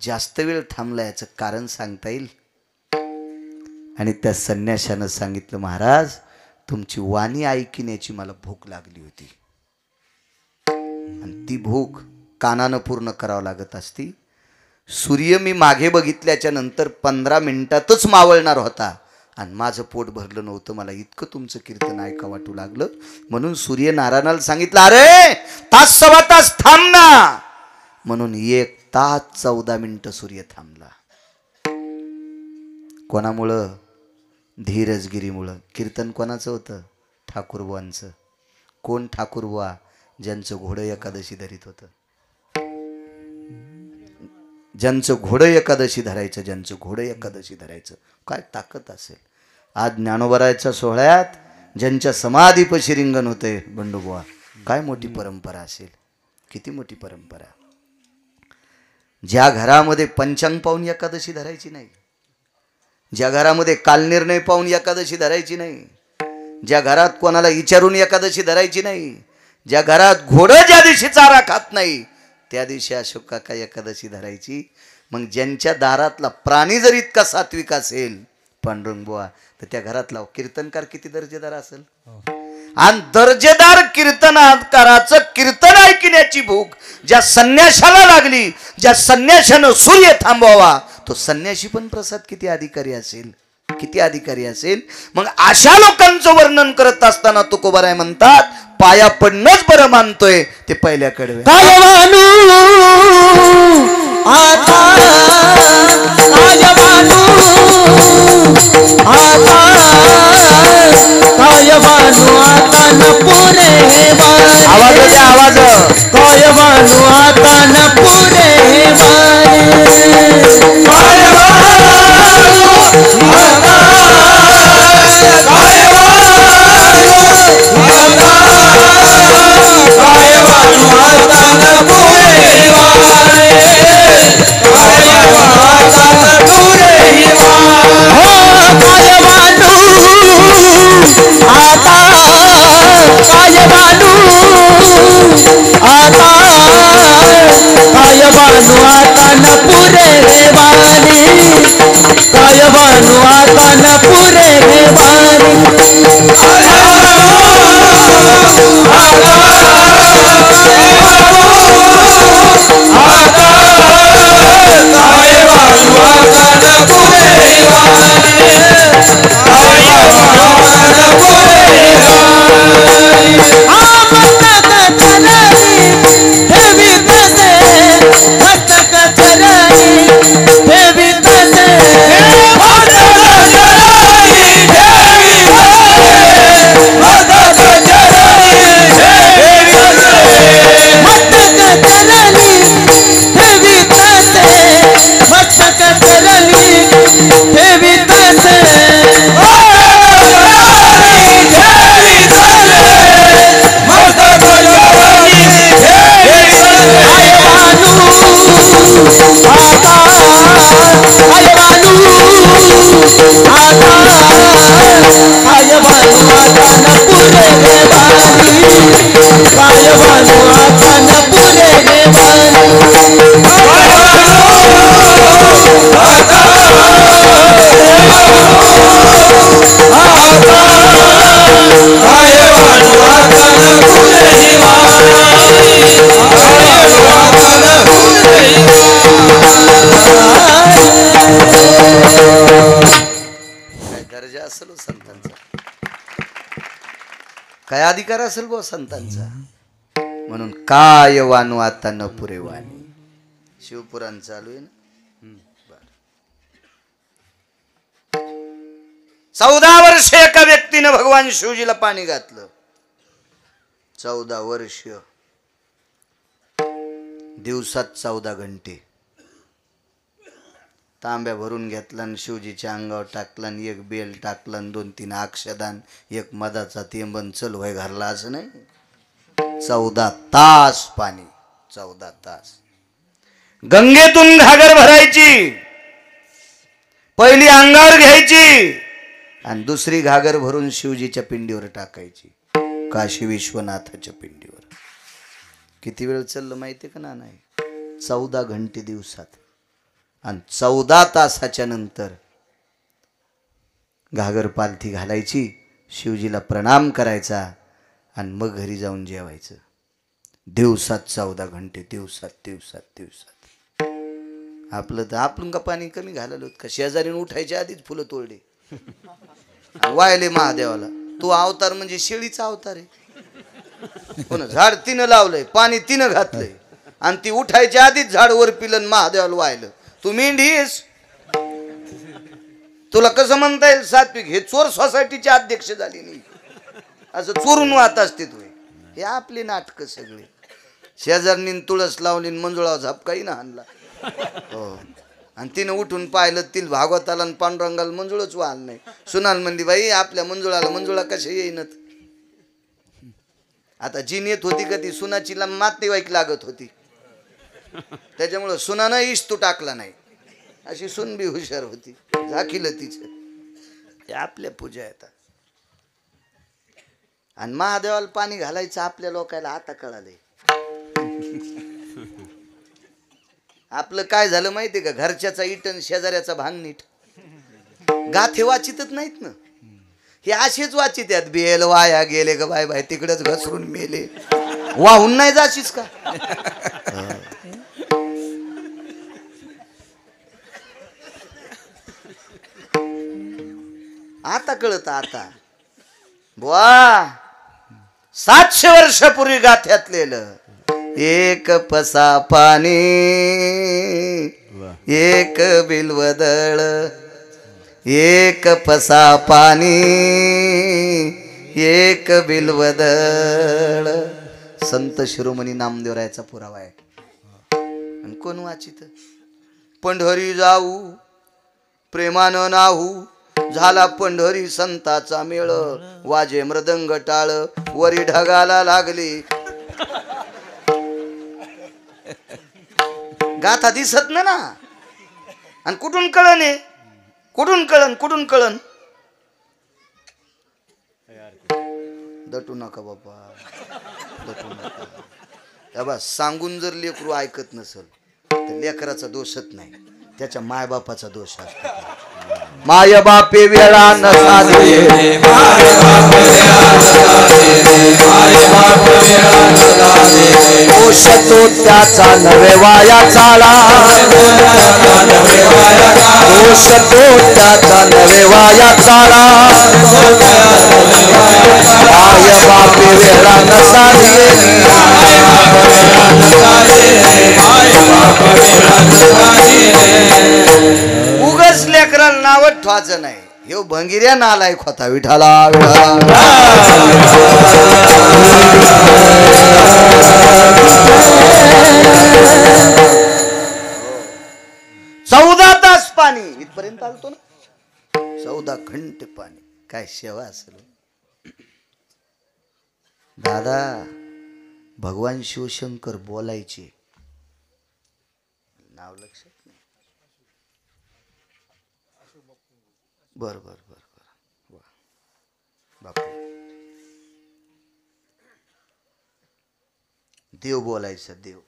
जास्त वेळ थांबला, याचं कारण सांगता येईल? आणि त्या संन्याशानं सांगितलं, महाराज तुमची वाणी ऐकण्याची मला भूक लागली होती आणि ती भूक कानानं पूर्ण करावं लागत असती. सूर्य मी मागे बघितल्याच्या नंतर 15 मिनिटातच मावळणार होता आणि माझं पोट भरलं नव्हतं. मला इतकं तुमचं कीर्तन ऐका वाटू लागलं, म्हणून सूर्य नारायणाला सांगितलं, अरे 1-1.25 तास थांब ना. म्हणून 1 तास 14 मिनिटं सूर्य थांबला. कोणामुळं? धीरजगिरीमुळं. कीर्तन कोणाचं होतं? ठाकूरबुवांचं. कोण ठाकूरबुवा? ज्यांचं घोडं एकादशी धरीत होतं. ज्यांचं घोडं एकादशी धरायचं, ज्यांचं घोडं एकादशी धरायचं. काय ताकद असेल. आज ज्ञानोबराच्या सोहळ्यात ज्यांच्या समाधीपाशी रिंगण होते बंडूबुवा, काय मोठी परंपरा असेल. किती मोठी परंपरा. ज्या घरामध्ये पंचांग पाहून एकादशी धरायची नाही, ज्या घरामध्ये कालनिर्णय पाहून एकादशी धरायची नाही, ज्या घरात कोणाला विचारून एकादशी धरायची नाही, ज्या घरात घोडं ज्या दिवशी चारा खात नाही त्या दिवशी अशोक काका एकादशी धरायची. मग ज्यांच्या दारातला प्राणी जर इतका सात्विक असेल पांडुरंग बुवा, तर त्या घरातला कीर्तनकार किती दर्जेदार असेल. आणि दर्जेदार कीर्तनकाराचं कीर्तन ऐकण्याची भूक ज्या संन्याशाला लागली, ज्या संन्याशानं सूर्य थांबवावा, तो संन्याशी पण प्रसाद किती अधिकारी असेल, किती अधिकारी असेल. मग अशा लोकांचं वर्णन करत असताना तुकोबाराय म्हणतात, पाया पडणंच बरं मानतोय ते पहिल्याकडे. आवाज द्या, आवाज. कायवानू आता न पुरे काय अधिकार असेल बुवा संतांचा. म्हणून काय वानू आता न पुरे वाणी. शिवपुराण चालू आहे ना. 14 वर्ष एका व्यक्तीनं भगवान शिवजीला पाणी घातलं. 14 वर्ष, दिवसात 14 घंटे. तांब्या भरून घेतला आणि शिवजीच्या अंगावर टाकला आणि एक बेल टाकला आणि 2-3 अक्षदान, एक मधाचा तेंबन चल व्हाय घालला. असं नाही, 14 तास पाणी. 14 तास. गंगेतून घागर भरायची, पहिली अंगावर घ्यायची आणि दुसरी घागर भरून शिवजीच्या पिंडीवर टाकायची, काशी विश्वनाथाच्या पिंडीवर. किती वेळ चाललं माहिती का ना? नाही, 14 घंटे दिवसात. आणि 14 तासाच्या नंतर घागर पालथी घालायची, शिवजीला प्रणाम करायचा आणि मग घरी जाऊन जेवायचं. दिवसात 14 घंटे, दिवसात दिवसात दिवसात. आपलं तर आपण का पाणी कमी घालायला होत का? शेजारीने उठायच्या आधीच फुलं तोडले, वायले महादेवाला. तो अवतार म्हणजे शेळीचा अवतार आहे. कोण झाड तिनं लावलंय, पाणी तिनं घातलंय आणि ती उठायच्या आधीच झाड वर पिलं महादेवाला वाहिलं. तू मेंढी आहेस? तुला कसं म्हणता येईल सात्विक? हे चोर सोसायटीचे अध्यक्ष झाली नाही, असं चोरून वाहत असते तू. हे आपली नाटकं सगळे. शेजारनी तुळस लावली, मंजुळा झपकाही ना आणला. हो, आणि तिनं उठून पाहिलं, तिल भागवताला आणि पांडुरंगाला मंजुळच वाहल नाही. सुनाल म्हणली, बाई आपल्या मंजुळाला मंजुळा कशा येईनत. आता जी नेत होती का ती सुनाची नातेवाईक लागत होती, त्याच्यामुळं सुनानं इस्तू टाकला नाही. अशी सुन बी हुशार होती, झाकीलं तिचं. हे आपल्या पूजा येतात. आणि महादेवाला पाणी घालायचं आपल्या लोकांना आता कळालंय. आपलं काय झालं माहितीये का? घरच्याचा इटन शेजाऱ्याचा भांग नीट. गाथे वाचितच नाहीत ना. हे असेच वाचित आहेत, बेल वाया गेले ग बाय बाय, तिकडेच घसरून मेले. वाहून नाही जाशीस का? आता कळत. आता बुवा 700 वर्षापूर्वी गाथ्यातलेलं. एक पसा पाणी, एक बिल्वदळ, एक पसा पाणी, एक बिल्वदळ. संत शिरोमणी नामदेवरायाचा पुरावा आहे. आणि कोण वाचित? पंढरी जाऊ प्रेमानं नाहू, झाला पंढरी संताचा मेळ, वाजे मृदंग टाळ, वरी ढगाला लागली. गाथा दिसत ना. आणि कुठून कळण आहे? कुठून कळण? कुठून कळण? दटू नका बाबा, दटू नका. बाबा सांगून जर लेकरू ऐकत नसेल तर लेकराचा दोषच नाही, त्याच्या मायबापाचा दोष असतो. माय बापे वेळा नसा दे, दोष तो त्याचा नवे वाया चाला, दोष तो त्याचा नवे वाया चाला. माय बापे वेळा नसा दे, उगच लेकराला नावच ठेवायचं नाही. ह्यो भंगिऱ्या नालायक होता. विठाला विठाला. 14 तास पाणी इथपर्यंत आलतो ना. 14 घंटे पाणी. काय सेवा असेल दादा. भगवान शिवशंकर बोलायचे, नाव लक्षात नाही. बर बर बर बर बापू. देव बोलायचं. देव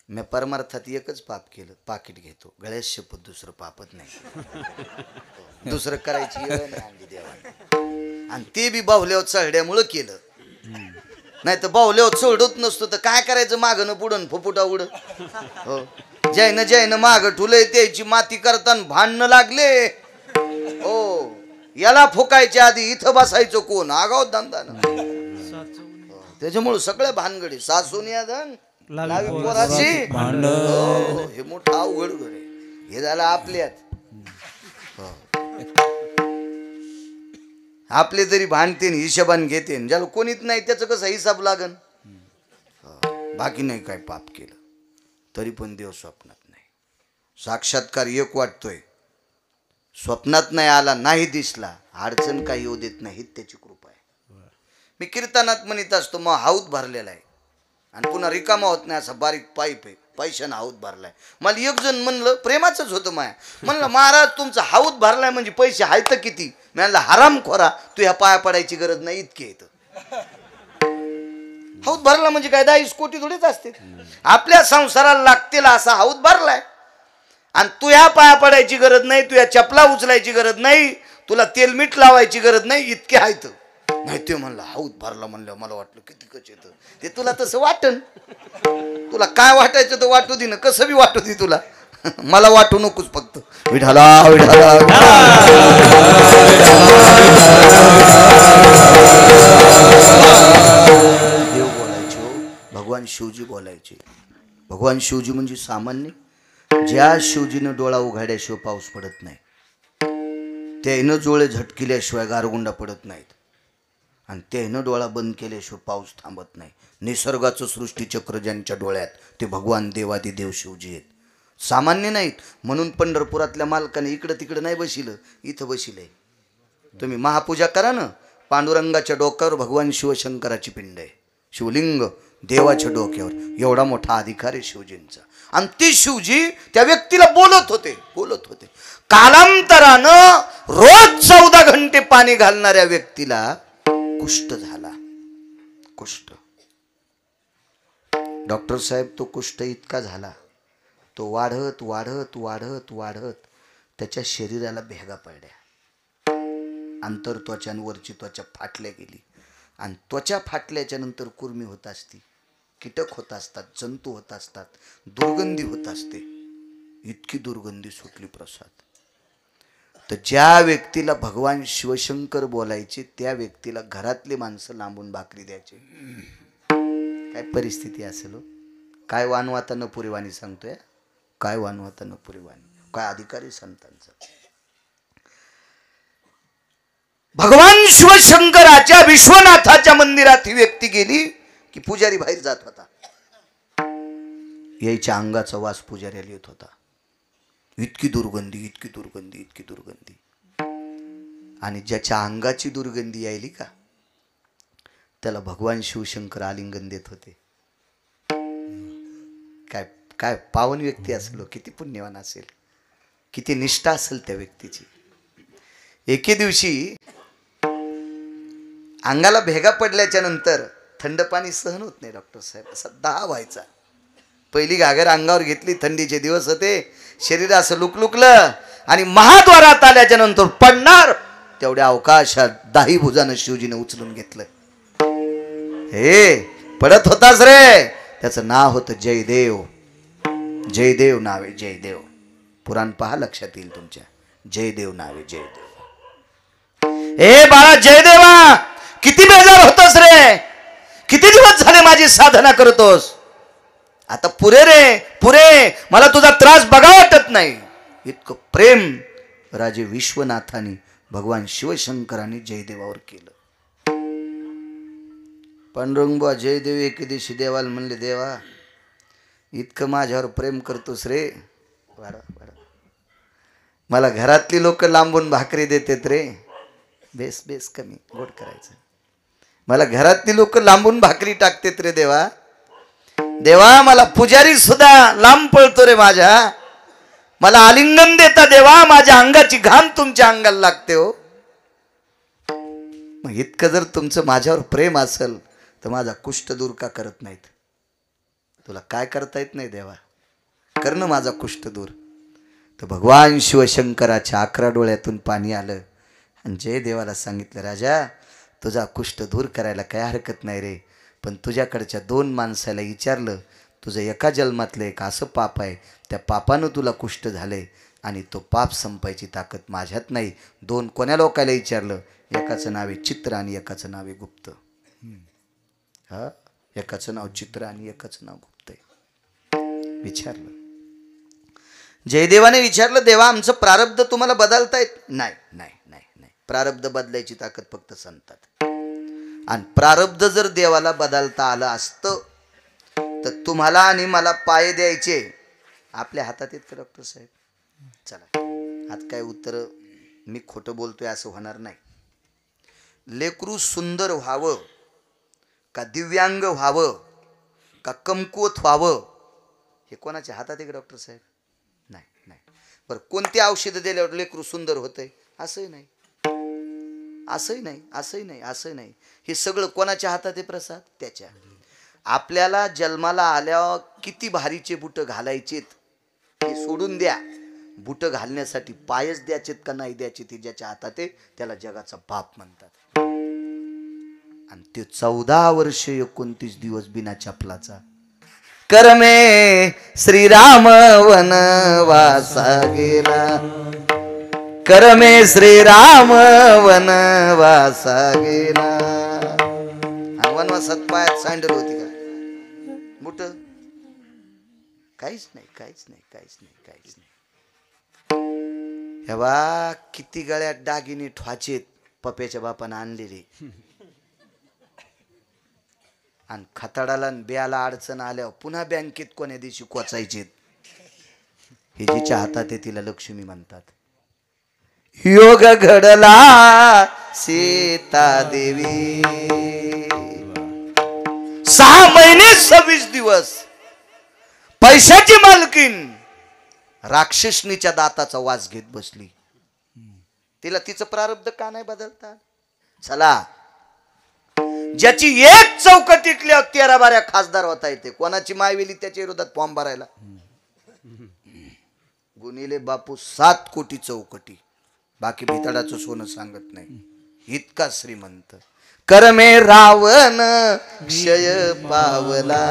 मी परमार्थात एकच पाप केलं, पाकिट घेतो. गळ्यात शपथ दुसरं पापच नाही. दुसरं करायची वेळ नाही आणली देवाने. आणि ते बी बाहुल्यावर चढल्यामुळं केलं. नाही तर बाहुल्यावर चढत नसतो तर काय करायचं? मागणं पुढं फुफुटा उड. हो, जैन माग ठुलय त्याची माती करताना भांडणं लागले. हो, याला फुकायच्या आधी इथं बसायचं कोण आगाव धंदा ना. त्याच्यामुळे सगळे भानगडी सासून या धन लावी पोराची हो, हे मोठं अवघड घडे हे झालं आपल्यात. हो. आपले तरी भांडते हिशोबान घेते ज्याला कोणीच नाही त्याचं कसं हिसाब लागन. बाकी नाही काय पाप केलं तरी पण देव स्वप्नात नाही. साक्षात्कार एक वाटतोय स्वप्नात नाही आला नाही दिसला अडचण काही येऊ देत नाही त्याची कृपा आहे. मी कीर्तनात म्हणत असतो मग हाऊत भरलेला आहे आणि पुन्हा रिकामा होत नाही असा बारीक पाईप आहे पैशानं हाऊत भरलाय. मला एक जण म्हणलं प्रेमाच होतं माया म्हणलं महाराज तुमचा हाऊत भरलाय म्हणजे पैसे आहेत किती. मी म्हणलं हराम खोरा तू ह्या पाया पडायची गरज नाही इतके येतं. हाऊत भरला म्हणजे काय 10 कोटी थोडेच असते. आपल्या संसाराला लागतील असा हाऊत भरलाय आणि तू ह्या पाया पडायची गरज नाही तू या चपला उचलायची गरज नाही तुला तेल मीठ लावायची गरज नाही इतके आहेत. नाही ते म्हणलं हाऊत भरला म्हणलं मला वाटलं किती कच येतं ते तुला तसं वाटन तुला काय वाटायचं तर वाटू दे ना कसं बी वाटू दे तुला मला वाटू नकोच फक्त विठाला विठाला. देव बोलायचे हो भगवान शिवजी बोलायचे. भगवान शिवजी म्हणजे सामान्य ज्या शिवजीनं डोळा उघाड्याशिवाय पाऊस पडत नाही त्यानं डोळे झटकिल्याशिवाय गारगुंडा पडत नाहीत आणि त्यानं डोळा बंद केल्याशिवाय पाऊस थांबत नाही. निसर्गाचं सृष्टीचक्र ज्यांच्या डोळ्यात ते भगवान देवादी देव शिवजी आहेत सामान्य नाहीत. म्हणून पंढरपुरातल्या मालकाने इकडं तिकडं नाही बसिलं इथं बसिलंय. तुम्ही महापूजा करा ना पांडुरंगाच्या डोक्यावर भगवान शिवशंकराची पिंड आहे शिवलिंग देवाच्या डोक्यावर एवढा मोठा अधिकार आहे शिवजींचा. आणि ती शिवजी त्या व्यक्तीला बोलत होते. कालांतरानं रोज 14 घंटे पाणी घालणाऱ्या व्यक्तीला कुष्ठ झाला. कुष्ठ डॉक्टर साहेब तो कुष्ठ इतका झाला तो वाढत वाढत वाढत वाढत त्याच्या शरीराला भेगा पडल्या. अंतर त्वचा आणि वरची त्वचा फाटल्या गेली आणि त्वचा फाटल्याच्या नंतर कुर्मी होत असती कीटक होत असतात जंतू होत असतात दुर्गंधी होत असते. इतकी दुर्गंधी सुटली प्रसाद. तर ज्या व्यक्तीला भगवान शिवशंकर बोलायचे त्या व्यक्तीला घरातली माणसं लांबून भाकरी द्यायचे. काय परिस्थिती असेल हो. काय वानवाता नपुरी वाणी सांगतोय काय वानवाता नपुरी वाणी काय अधिकारी संतांचा. भगवान शिवशंकराच्या विश्वनाथाच्या मंदिरात ही व्यक्ती गेली की पुजारी बाहेर जात होता. यायच्या अंगाचा वास पुजाऱ्याला येत होता. इतकी दुर्गंधी इतकी दुर्गंधी इतकी दुर्गंधी. आणि ज्याच्या अंगाची दुर्गंधी यायली का त्याला भगवान शिवशंकर आलिंगन देत होते. काय काय पावन व्यक्ती असेल किती पुण्यवान असेल किती निष्ठा असेल त्या व्यक्तीची. एके दिवशी अंगाला भेगा पडल्याच्या नंतर थंड पाणी सहन होत नाही डॉक्टर साहेब असा दाह व्हायचा. पहिली घागर अंगावर घेतली थंडीचे दिवस होते शरीर असं लुकलुकलं आणि महाद्वारात आल्याच्या नंतर पडणार तेवढ्या अवकाशात दाही भुजानं शिवजीने उचलून घेतलं. हे पडत होतास रे त्याचं नाव होतं जयदेव. जयदेव नावे जयदेव पुराण पहा लक्षात येईल तुमच्या. जयदेव नावे जयदेव. हे बाळा जयदेवा किती बेजार होतोस रे किती दिवस झाले माझी साधना करतोस आता पुरे रे पुरे मला तुझा त्रास बघा वाटत नाही. इतकं प्रेम राजे विश्वनाथाने भगवान शिवशंकरांनी जयदेवावर केलं. पांडुरंग जयदेव एके दिवशी देवाला म्हणले देवा इतकं माझ्यावर प्रेम करतोस रे मला घरातली लोक लांबून भाकरी देतात रे बेस बेस कमी गोड करायचं. मला घरातली लोक लांबून भाकरी टाकतात रे देवा. देवा मला पुजारी सुद्धा लांब पळतो रे माझ्या. मला आलिंगन देता देवा माझ्या अंगाची घाम तुमच्या अंगाला लागते हो. मग इतकं जर तुमचं माझ्यावर प्रेम असेल तर माझा कुष्ठ दूर का करत नाहीत. तुला काय करता येत नाही देवा कर ना माझा कुष्ठ दूर. तर भगवान शिवशंकराच्या 11 डोळ्यातून पाणी आलं आणि जयदेवाला सांगितलं राजा तुझा कुष्ठ दूर करायला काय हरकत नाही रे पण तुझ्याकडच्या 2 माणसाला विचारलं तुझं एका जन्मातलं एक असं पाप आहे त्या पापानं तुला कुष्ठ झालंय आणि तो पाप संपायची ताकद माझ्यात नाही. दोन कोण्या लोकांना विचारलं, एकाचं नाव आहे चित्र आणि एकाचं नाव आहे गुप्त. हा, एकाचं नाव चित्र आणि एकाचं नाव गुप्त आहे. विचारलं, जयदेवाने विचारलं, देवा आमचं प्रारब्ध तुम्हाला बदलता येत नाही? नाही नाही नाही, प्रारब्ध बदलायची ताकद फक्त संतात. आणि प्रारब्ध जर देवाला बदलता आलं असतं तर तुम्हाला आणि मला पाय द्यायचे आपल्या हातात आहेत का डॉक्टर साहेब? चला, आज काय उत्तर मी खोटं बोलतोय असं होणार नाही. लेकरू सुंदर व्हावं का दिव्यांग व्हावं का कमकुवत व्हावं हे कोणाच्या हातात आहे का डॉक्टर साहेब? नाही नाही. बरं, कोणती औषधं दिल्यावर लेकरू सुंदर होतंय? असंही नाही, असंही नाही, असंही नाही, असं नाही. हे सगळं कोणाच्या हातात आहे प्रसाद? त्याच्या. आपल्याला जन्माला आल्यावर किती भारीचे बुटं घालायचेत हे सोडून द्या. बुटं घालण्यासाठी पायच द्यायचेत का नाही द्यायचे ते ज्याच्या हातात आहे त्याला जगाचा बाप म्हणतात. आणि ते 14 वर्ष 29 दिवस बिना चपलाचा. करमे श्रीराम वनवासा गेला, करमे श्रीराम वनवासा गेला. वनवासात पायात सँडल होती का? बुट? काहीच नाही, काहीच नाही, काहीच नाही, काहीच नाही. हे बा, किती गळ्यात दागिने ठवाचेत पप्याच्या बापानं आणलेले. आणि खताडाला ब्याला अडचण आल्यावर पुन्हा बँकेत कोण्या दिवशी कोचायचे. हे जिच्या हातात आहे तिला लक्ष्मी म्हणतात. योग घडला सीता देवी, 6 महिने 26 दिवस पैशाची मालकीन राक्षसनीच्या दाताचा वास घेत बसली. तिला तिचं प्रारब्ध का नाही बदलता? चला, ज्याची एक चौकटीतल्या 13-12 खासदार होता येते, कोणाची मायवेली त्याच्या विरोधात फॉर्म भरायला. गुणिले बापू 7 कोटी चौकटी, बाकी भितडाचं सोनं सांगत नाही, इतका श्रीमंत. करमे रावण क्षय पावला.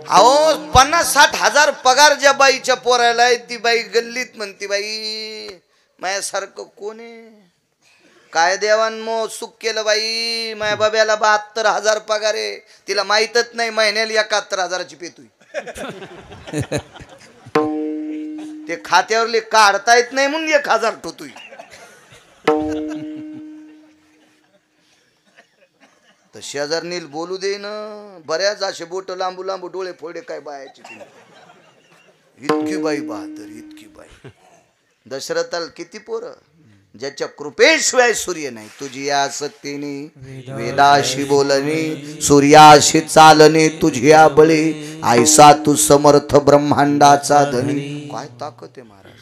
अहो 50-60 हजार पगार ज्या बाईच्या पोरायला आहे ती बाई गल्लीत म्हणती, बाई माझ्यासारखं कोण आहे? काय देवान मो सुख केलं बाई, माझ्या बाब्याला 72,000 पगार आहे. तिला माहीतच नाही महिन्याला 71,000ची पेतुई. ते खात्यावरले काढता येत नाही म्हणून 1,000 ठोतुई. तर शेजारनील बोलू दे ना, बऱ्याच असे बोट लांबू लांबू डोळे फोडे काय बायाची. इतकी बाई बहादर, इतकी बाई. दशरथाला किती पोरं? ज्याच्या कृपेशिवाय सूर्य नाही. तुझी या सत्तेने वेदाशी बोलणे, सूर्याशी चालणे, तुझी या बळी ऐसा तू समर्थ ब्रह्मांडाचा धनी. काय ताकद आहे महाराज.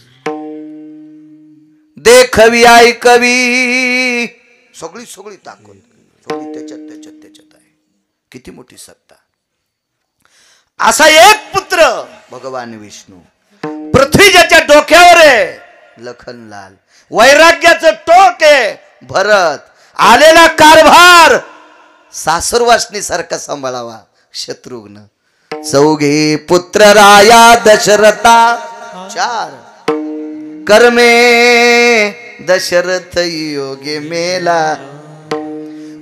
देखवी ऐकवी, सगळी सगळी ताकद सगळी त्याच्यात आहे. किती मोठी सत्ता. असा एक पुत्र भगवान विष्णू. पृथ्वी ज्याच्या डोक्यावर आहे लखनलाल. वैराग्याचं टोक आहे भरत. आलेला कारभार सासुरवासनी सारखा सांभाळावा शत्रुघ्न. 4 पुत्र राया दशरथा 4. कर्मे दशरथ योगे मेला.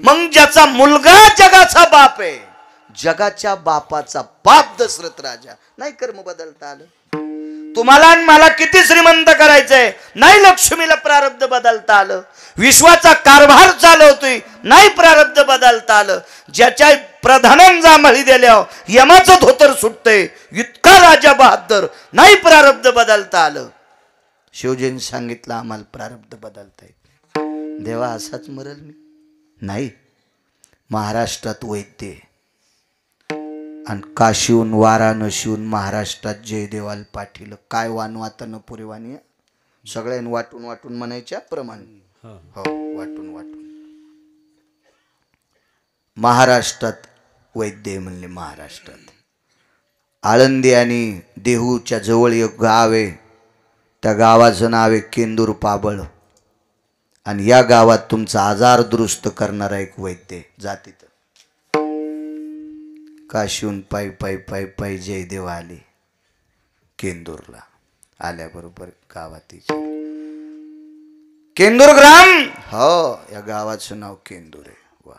मग ज्याचा मुलगा जगाचा बाप आहे, जगाच्या बापाचा बाप दशरथ राजा. नाही कर्म बदलता आलं. तुम्हाला आणि मला किती श्रीमंत करायचंय, नाही लक्ष्मीला प्रारब्ध बदलता आलं. विश्वाचा कारभार चालवतोय, नाही प्रारब्ध बदलता आलं. ज्याच्या प्रधानांना जांभळी दिल्यावर यमाचं धोतर सुटतंय, इतका राजा बहादर, नाही प्रारब्ध बदलता आलं. शिवजींनी सांगितलं आम्हाला प्रारब्ध बदलता येत. देवा असाच मरल मी? नाही. महाराष्ट्रात वैद्य आणि काशीहून वाराणसीहून महाराष्ट्रात जयदेवाल पाठील. काय वानवातानं पुरेवानी सगळ्यांनी वाटून वाटून म्हणायच्या प्रमाणे. हो, वाटून वाटून महाराष्ट्रात वैद्य म्हणले. महाराष्ट्रात आळंदी आणि देहूच्या जवळ एक गाव आहे, त्या गावाचं नाव आहे केंदूर पाबळ. आणि या गावात तुमचा आजार दुरुस्त करणारा एक वैद्य जातीत. काशीहून पायी पायी पायी पायी जयदेव आले. केंदूरला आल्याबरोबर गावात केंदूर ग्राम, हो या गावाचं नाव केंदूर आहे. वा,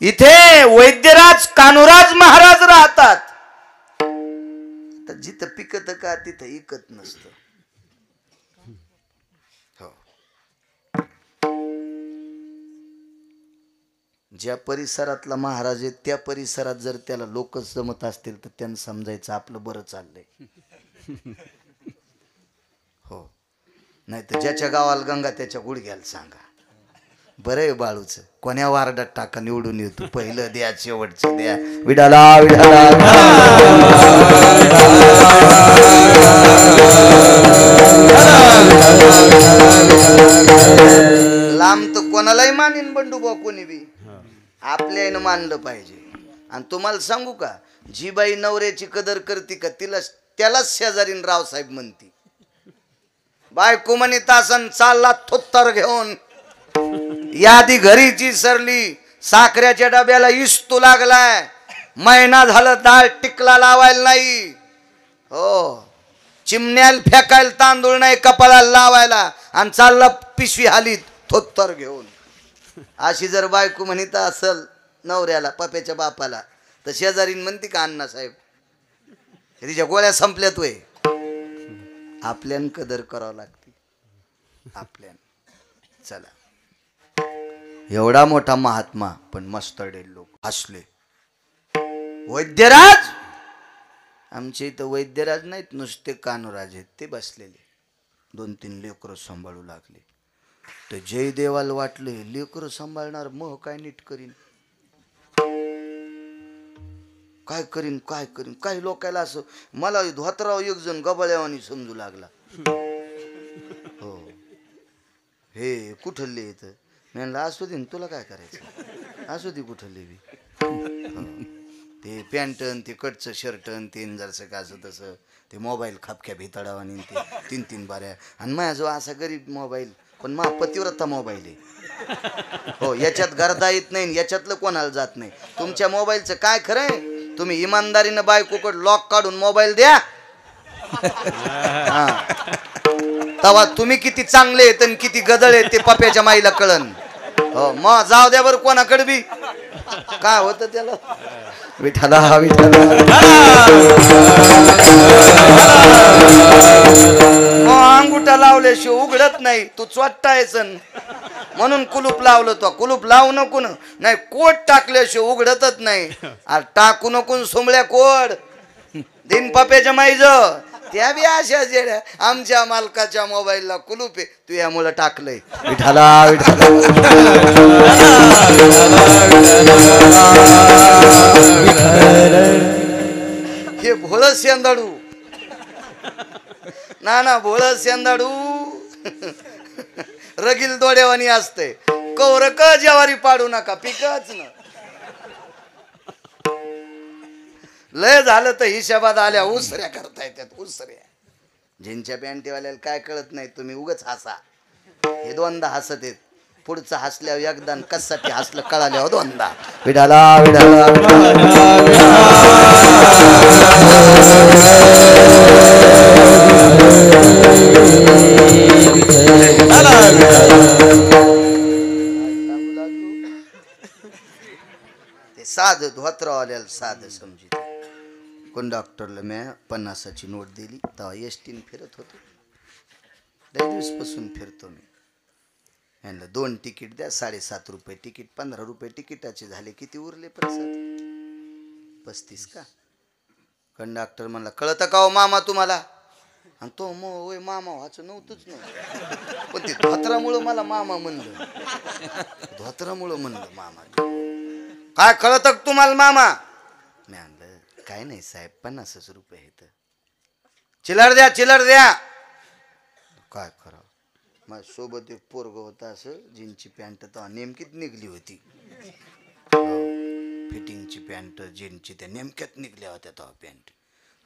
इथे वैद्यराज कान्होराज महाराज राहतात. तर जिथं पिकत का तिथं इकत नसतं. हो, ज्या परिसरातला महाराज आहे त्या परिसरात जर त्याला लोक जमत असतील तर त्यांना समजायचं आपलं बरं चाललंय. हो, नाही तर ज्याच्या गावाला गंगा त्याच्या गुडघ्याला सांगा. बरं आहे बाळूच, कोण्या वार्डात टाका निवडून येतो, पहिलं द्या शेवटचं द्या. विडाला विडाला लांब तर कोणालाही मानीन बंडूबा, कोणी बी आपल्यानं मानलं पाहिजे. आणि तुम्हाला सांगू का, जी बाई नवऱ्याची कदर करते का तिला त्यालाच शेजारीन रावसाहेब म्हणती. बायको म्हणे तासन चालला थोत्तर घेऊन, यादी घरीची सरली, साखऱ्याच्या डब्याला इस्तू लागलाय, महिना झालं डाळ टिकला लावायला नाही. हो, चिमण्याला फेकायला तांदूळ नाही कपाळाला लावायला, आणि चालला पिशवी हालीत थोत्तर घेऊन. अशी जर बायको म्हणत असल नवऱ्याला, पप्याच्या बापाला, तर शेजारीन म्हणते का अण्णासाहेब तिच्या गोळ्या संपल्यात वय. आपल्यान कदर करावं लागते आपल्यान. चला, एवढा मोठा महात्मा पण मस्तडे लोक हसले. वैद्यराज, आमच्या इथं वैद्यराज नाहीत, नुसते कान्होराज आहेत. ते बसलेले 2-3 लेकरं सांभाळू लागले. तर जयदेवाला वाटले लेकरं सांभाळणार मग काय नीट करीन, काय करीन काय करीन. काही लोकायला असं मला धोतराव एक जण गबाळ्यावानी समजू लागला. हो, हे कुठले येत म्हणलं, असू दे तुला काय करायचं, असू दे कुठले बी. ते पॅन्टन ते कटचं शर्टन ते जरसं का असं तसं, ते मोबाईल खापख्या भितडावानी ते 3-3 बाऱ्या. आणि माझ्याजवळ असा गरीब मोबाईल, पण मा पतिव्रता मोबाईल आहे. हो, याच्यात गर्दा येत नाही, याच्यातलं कोणाला जात नाही. तुमच्या मोबाईलचं काय खरंय, तुम्ही इमानदारीनं बायकोकडे लॉक काढून मोबाईल द्या, तेव्हा तुम्ही किती चांगले आहेत आणि किती गदळ आहेत ते पप्याच्या माईला कळन. हो, मग जाऊ द्या बरं कोणाकडे बी. काय होतं त्याला, विठाला विठाला अंगुठा लावल्याशिवाय उघडत नाही. तू चोट्टायचं म्हणून कुलूप लावलं. तो कुलूप लावू नको नाही, कोट टाकल्याशिवाय उघडतच नाही. टाकू नको सोमळ्या कोड दिन पप्याच्या माईज त्या बी अशा जेड्या. आमच्या मालकाच्या मोबाईलला कुलूप आहे, तू यामुळं टाकलंय. विठाला विठाला हे भोळ शेंदाडू ना भोळ शेंदाडू रगील दोड्यावानी असते. कौर क ज्वारी पाडू नका, पिकच ना. लय झालं तर हिशोबात आल्या उसऱ्या करता येतात, उसऱ्या. ज्यांच्या पॅन्टीवाल्याला काय कळत नाही, तुम्ही उगच हसा. हे 2दा हसत आहेत, पुढचं हसल्यावर एकदा कशासाठी हसलं कळाल्यावर 2दा. विडाला विडाला ते साधं धोत्रावाल्याला साधं समजित. कंडक्टरला मी 50ची नोट दिली, तेव्हा एसटीन फिरत होतो. लय दिवसपासून फिरतो मी. यांना 2 तिकीट द्या, 7.5 रुपये तिकीट, 15 रुपये तिकिटाचे झाले. किती उरले प्रसाद? 35 का? कंडक्टर म्हणला, कळतं का हो मामा तुम्हाला? आणि तो होय मामा व्हायचं नव्हतंच ना, पण ते धोत्रामुळं मला मामा म्हणलं. धोत्रामुळं म्हणलं मामा. काय कळतं का तुम्हाला मामा? मी म्हणलं काय नाही साहेब, 50 रुपये आहेत. चिल्लर द्या चिल्लर द्या. काय करावं, माझ्या सोबत एक पोरग होता, असं जीनची पॅन्ट तेव्हा नेमकीच निघली होती. फिटिंगची पॅन्ट जीनची त्या नेमक्यात निघल्या होत्या तेव्हा पॅन्ट.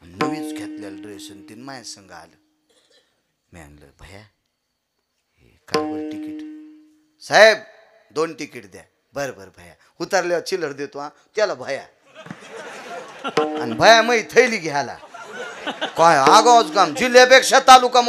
नवीच घेतलेला ड्रेस आणि तीन माझ्या संग आलं. मी आणलं, भया हे काय बरं तिकीट? साहेब 2 तिकीट द्या. बरं बरं भया, उतरल्यावर चिल्लर देतो. त्याला भया आणि भया मै थैली घ्यायला. काय आगाऊच काम जिल्ह्यापेक्षा तालुका